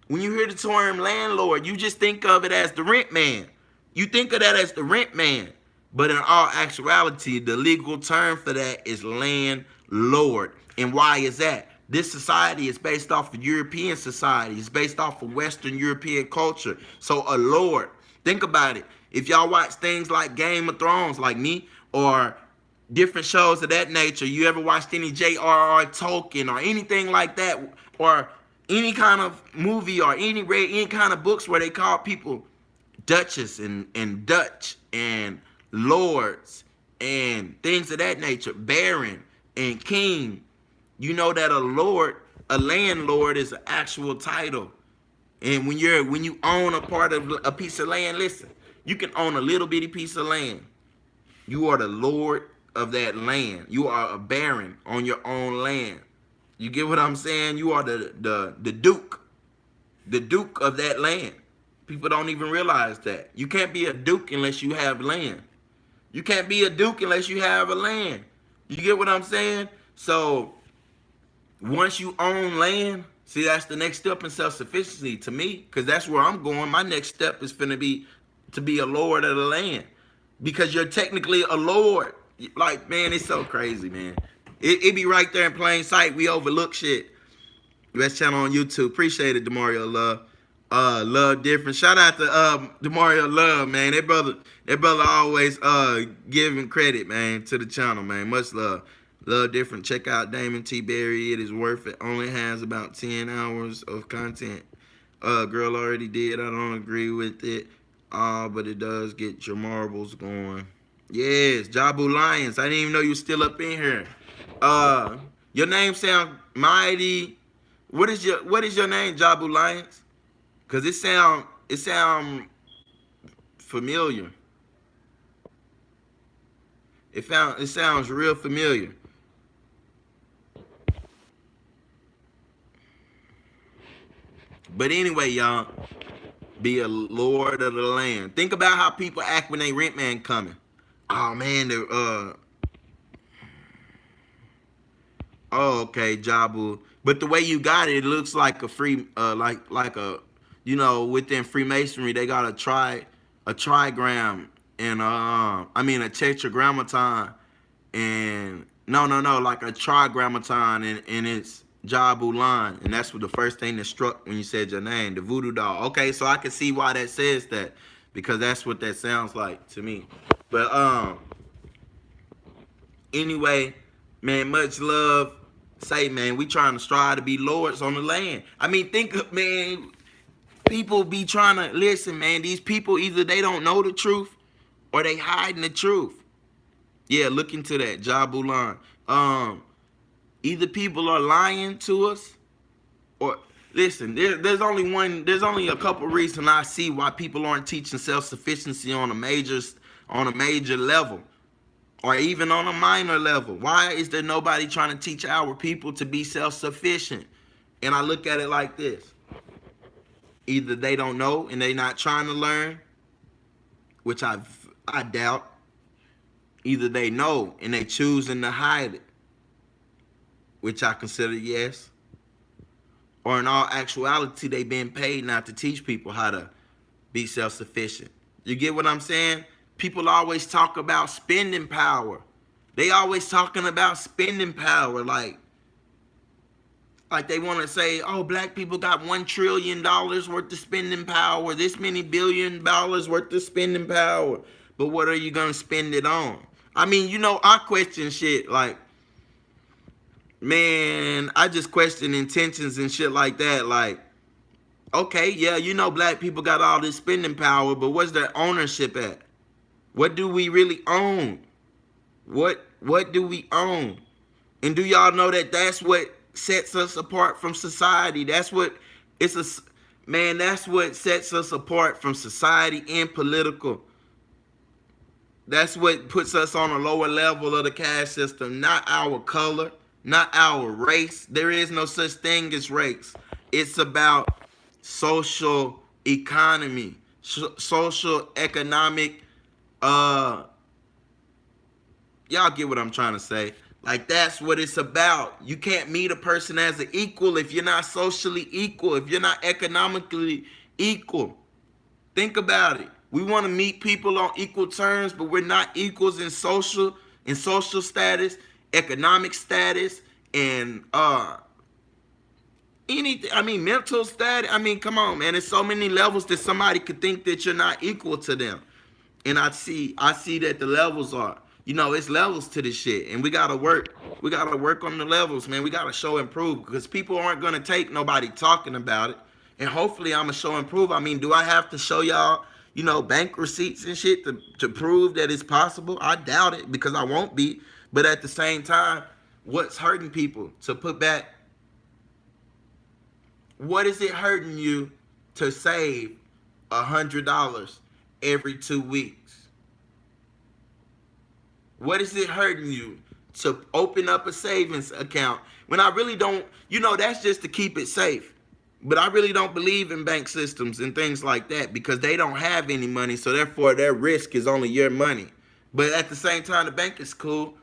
you just think of it as the rent man. You think of that as the rent man. But in all actuality, the legal term for that is landlord. And why is that? This society is based off of European society. It's based off of Western European culture. So a lord, think about it. If y'all watch things like Game of Thrones, like me, or different shows of that nature, you ever watched any J.R.R. Tolkien or anything like that, or any kind of movie or any kind of books where they call people Duchess and Dutch and lords and things of that nature, baron and king, you know that a landlord is an actual title. And when you own a part of a piece of land, listen, you can own a little bitty piece of land. You are the lord of that land. You are a baron on your own land. You get what I'm saying? You are the duke of that land. People don't even realize that. You can't be a duke unless you have land. You can't be a duke unless you have a land. You get what I'm saying? So once you own land, see, that's the next step in self-sufficiency to me, because that's where I'm going. My next step is finna be to be a lord of the land, because you're technically a lord. Like, man, it's so crazy, man. It be right there in plain sight. We overlook shit. Best channel on YouTube. Appreciate it, Demario Love. Love different. Shout out to Demario Love, man. That brother always giving credit, man, to the channel, man. Much love. Love different. Check out Damon T. Berry. It is worth it. Only has about 10 hours of content. Girl already did. I don't agree with it. But it does get your marbles going. Yes, Jabu Lions. I didn't even know you were still up in here. Your name sound mighty. What is your name, Jabu Lions? Cause it sound familiar. It sounds real familiar. But anyway, y'all, be a lord of the land. Think about how people act when they rent man coming. Oh man, oh okay, Jabu. But the way you got it, it looks like a free like a, you know, within Freemasonry they got a trigram and I mean a tetragrammaton and no, like a trigrammaton and it's Jabu line, and that's what the first thing that struck when you said your name, the voodoo doll. Okay, so I can see why that says that, because that's what that sounds like to me. But anyway, man, much love. Say, man, we trying to strive to be lords on the land. I mean, think, man, people be trying to listen, man. These people, either they don't know the truth or they hiding the truth. Yeah, look into that, Jabu line. Either people are lying to us, or listen. There's only a couple reasons I see why people aren't teaching self-sufficiency on a major level, or even on a minor level. Why is there nobody trying to teach our people to be self-sufficient And I look at it like this. Either they don't know and they not trying to learn, which I doubt. Either they know and they choosing to hide it, which I consider yes. Or in all actuality, they being paid not to teach people how to be self-sufficient. You get what I'm saying? People always talk about spending power. They always talking about spending power, like they want to say, oh, black people got $1 trillion worth of spending power, this many $1 billion worth of spending power. But what are you going to spend it on? I mean, you know, I question shit like, man, I just question intentions and shit like that. Like, okay, yeah, you know, black people got all this spending power, but where's their ownership at? What do we really own? What do we own? And do y'all know that that's what sets us apart from society? That's what that's what sets us apart from society and political. That's what puts us on a lower level of the caste system, not our color, not our race. There is no such thing as race. It's about social economy, social economic, y'all get what I'm trying to say. Like, that's what it's about. You can't meet a person as an equal if you're not socially equal, if you're not economically equal. Think about it. We want to meet people on equal terms, but we're not equals in social status, economic status, and anything. I mean, mental status. I mean, come on, man. There's so many levels that somebody could think that you're not equal to them. And I see that the levels are. You know, it's levels to this shit, and we gotta work. We gotta work on the levels, man. We gotta show and prove, because people aren't gonna take nobody talking about it. And hopefully, I'm gonna show and prove. I mean, do I have to show y'all, you know, bank receipts and shit to prove that it's possible? I doubt it, because I won't be. But at the same time, what's hurting people to put back? What is it hurting you to save $100 every 2 weeks? What is it hurting you to open up a savings account when I really don't, you know, that's just to keep it safe. But I really don't believe in bank systems and things like that, because they don't have any money, so therefore their risk is only your money. But at the same time, the bank is cool.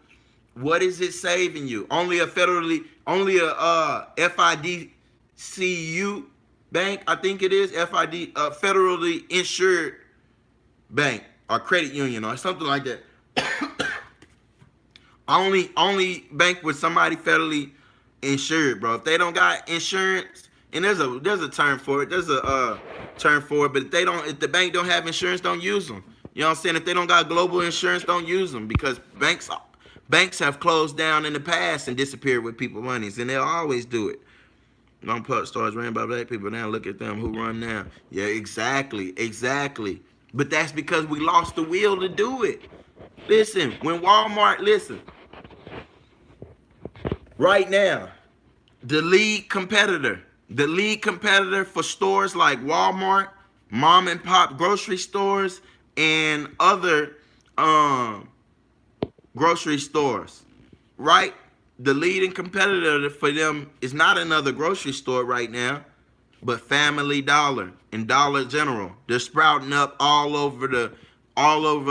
What is it saving you? Only a FIDCU bank, I think it is, federally insured bank or credit union or something like that. Only bank with somebody federally insured, bro. If they don't got insurance, and there's a term for it. There's a term for it, but if the bank don't have insurance, don't use them. You know what I'm saying? If they don't got global insurance, don't use them, because banks have closed down in the past and disappeared with people's monies, and they'll always do it. Long pub stores ran by black people. Now look at them, who run now. Yeah, exactly. But that's because we lost the will to do it. Listen, when right now, the lead competitor for stores like Walmart, mom and pop grocery stores, and other grocery stores, right? The leading competitor for them is not another grocery store right now, but Family Dollar and Dollar General. They're sprouting up all over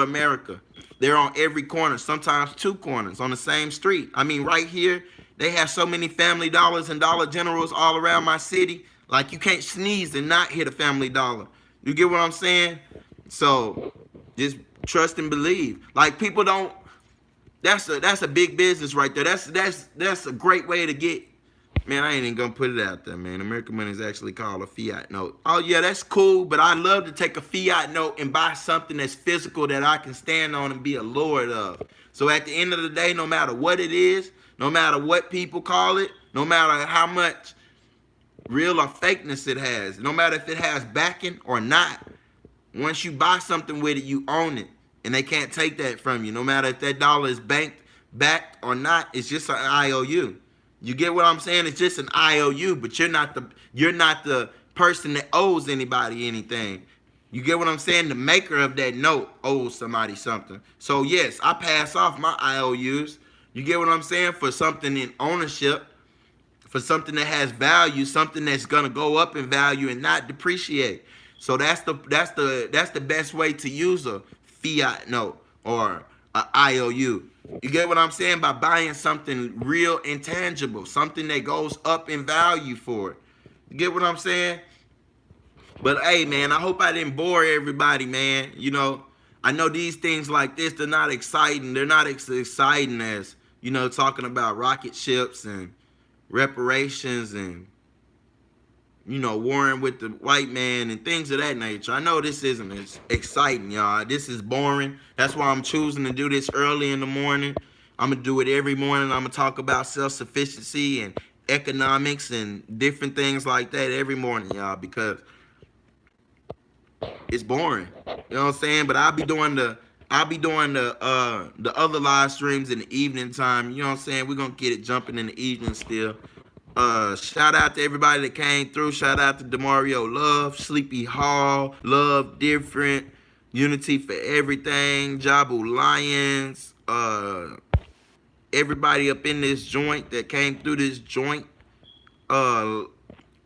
America. They're on every corner, sometimes 2 corners on the same street. I mean, right here, they have so many Family Dollars and Dollar Generals all around my city. Like, you can't sneeze and not hit a Family Dollar. You get what I'm saying? So just trust and believe. Like, people don't. That's a big business right there. That's a great way to get. Man, I ain't even gonna put it out there, man. American money is actually called a fiat note. Oh yeah, that's cool, but I'd love to take a fiat note and buy something that's physical that I can stand on and be a lord of. So at the end of the day, no matter what it is, no matter what people call it, no matter how much real or fakeness it has, no matter if it has backing or not, once you buy something with it, you own it. And they can't take that from you. No matter if that dollar is backed or not, it's just an IOU. You get what I'm saying? It's just an IOU, but you're not the person that owes anybody anything. You get what I'm saying? The maker of that note owes somebody something. So yes, I pass off my IOUs. You get what I'm saying? For something in ownership, for something that has value, something that's gonna go up in value and not depreciate. So that's the best way to use a fiat note or a IOU. You get what I'm saying? By buying something real intangible, something that goes up in value for it. You get what I'm saying? But hey, man, I hope I didn't bore everybody, man. You know, I know these things like this, they're not exciting. They're not as exciting as, you know, talking about rocket ships and reparations and, you know, warring with the white man and things of that nature. I know this isn't as exciting, y'all. This is boring. That's why I'm choosing to do this early in the morning. I'm going to do it every morning. I'm going to talk about self-sufficiency and economics and different things like that every morning, y'all, because it's boring. You know what I'm saying? But I'll be doing the other live streams in the evening time. You know what I'm saying? We're gonna get it jumping in the evening still. Shout out to everybody that came through. Shout out to Demario Love, Sleepy Hall, Love Different, Unity for Everything, Jabu Lions, everybody up in this joint that came through this joint.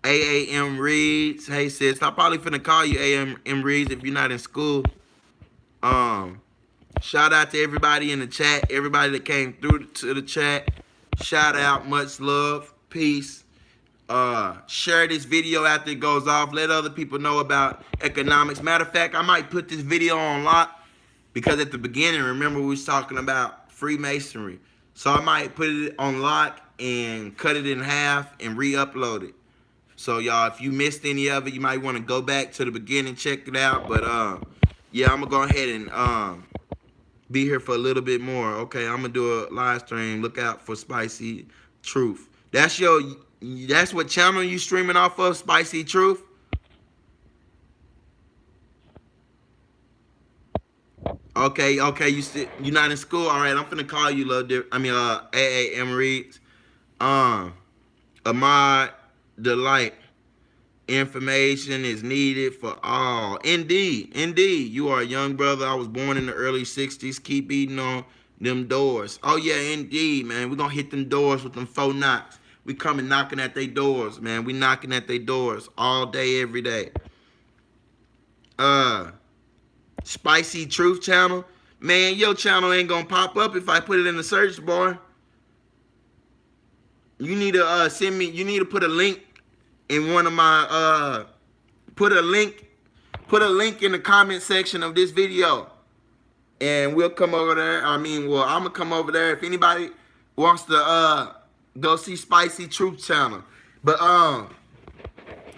AAM Reads. Hey sis, I'm probably finna call you AAM Reads if you're not in school. Shout out to everybody in the chat, everybody that came through to the chat. Shout out, much love, peace. Share this video after it goes off. Let other people know about economics. Matter of fact, I might put this video on lock because at the beginning, remember we was talking about Freemasonry. So I might put it on lock and cut it in half and re-upload it. So y'all, if you missed any of it, you might want to go back to the beginning, check it out. But yeah, I'm gonna go ahead and be here for a little bit more. Okay, I'm gonna do a live stream. Look out for Spicy Truth. That's what channel you streaming off of, Spicy Truth? Okay, you're not in school. All right, I'm finna call you, AAM Reads. Ahmad Delight. Information is needed for all. Indeed. You are a young brother. I was born in the early 60s. Keep beating on them doors. Oh, yeah, indeed, man. We're going to hit them doors with them 4 knocks. We coming knocking at their doors, man. We knocking at their doors all day, every day. Spicy Truth channel. Man, your channel ain't going to pop up if I put it in the search bar. You need to put a link in one of my put a link in the comment section of this video and we'll come over there. I'm gonna come over there if anybody wants to go see Spicy Truth channel. But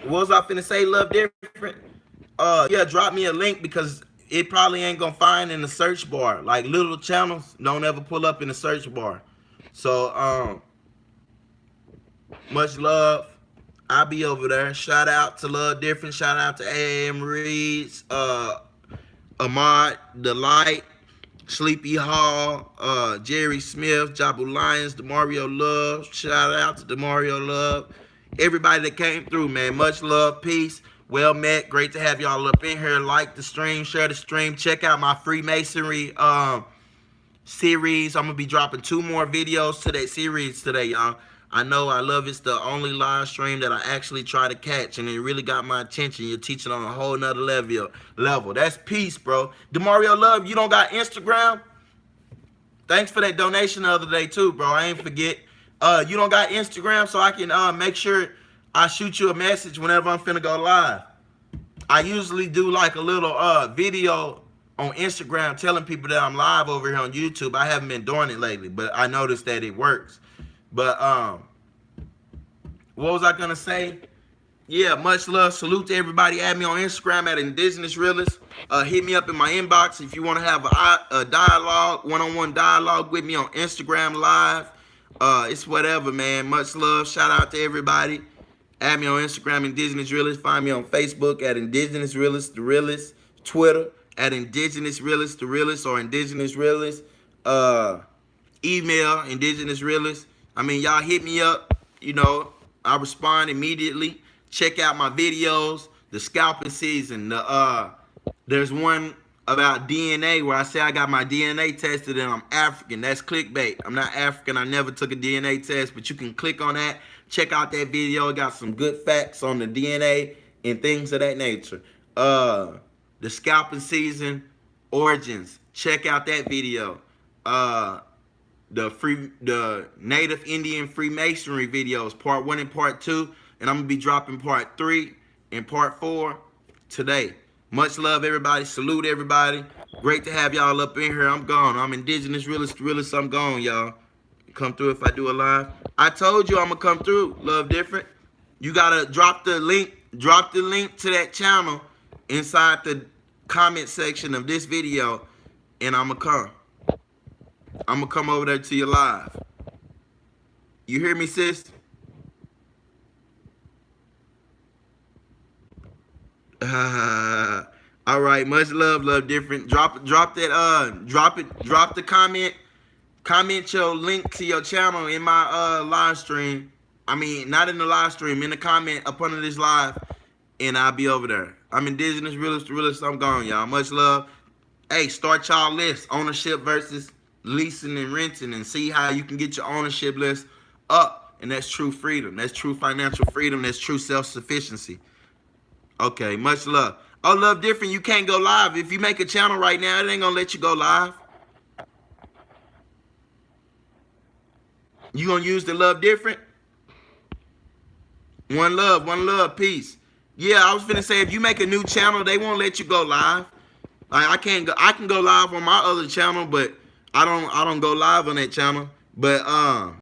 what was I finna say? Love Different. Yeah, drop me a link because it probably ain't gonna find in the search bar. Like little channels don't ever pull up in the search bar. So much love. I'll be over there. Shout out to Love Different. Shout out to AM Reads, Ahmad Delight, Sleepy Hall, Jerry Smith, Jabu Lions, Demario Love. Shout out to Demario Love. Everybody that came through, man. Much love, peace. Well met. Great to have y'all up in here. Like the stream, share the stream. Check out my Freemasonry series. I'm gonna be dropping 2 more videos to that series today, y'all. I know I love it's the only live stream that I actually try to catch, and it really got my attention. You're teaching on a whole nother level. That's peace, bro. Demario Love, you don't got Instagram? Thanks for that donation the other day too, bro. I ain't forget. You don't got Instagram, so I can make sure I shoot you a message whenever I'm finna go live. I usually do like a little video on Instagram telling people that I'm live over here on YouTube. I haven't been doing it lately, but I noticed that it works. But what was I gonna say? Yeah, much love. Salute to everybody. Add me on Instagram at Indigenous Realist. Hit me up in my inbox if you want to have a dialogue, one-on-one dialogue with me on Instagram Live. It's whatever, man. Much love. Shout out to everybody. Add me on Instagram, Indigenous Realist. Find me on Facebook at Indigenous Realist, The Realist. Twitter at Indigenous Realist, The Realist, or Indigenous Realist. Email Indigenous Realist. Y'all hit me up. You know, I respond immediately. Check out my videos. The scalping season. There's one about DNA where I say I got my DNA tested and I'm African. That's clickbait. I'm not African. I never took a DNA test, but you can click on that. Check out that video. It got some good facts on the DNA and things of that nature. The scalping season origins. Check out that video. The Native Indian Freemasonry videos, part 1 and part 2, and I'm gonna be dropping part 3 and part 4 today. Much love, everybody. Salute everybody. Great to have y'all up in here. I'm gone. I'm Indigenous Realist. I'm gone, y'all. Come through if I do a live. I told you I'm gonna come through. Love different. You gotta drop the link. Drop the link to that channel inside the comment section of this video, and I'm gonna come. I'm gonna come over there to your live. You hear me, sis? All right, much love, love different. Drop the comment. Comment your link to your channel in my live stream. I mean, not in the live stream, in the comment up under this live, and I'll be over there. I'm Indigenous Realist. I'm gone, y'all. Much love. Hey, start y'all list. Ownership versus leasing and renting, and see how you can get your ownership list up. And that's true freedom. That's true financial freedom. That's true self-sufficiency. Okay, much love. Oh, love different. You can't go live. If you make a channel right now, it ain't gonna let you go live. You gonna use the love different? One love, peace. Yeah, I was finna say, if you make a new channel, they won't let you go live. Like, I can go live on my other channel, but I don't go live on that channel. But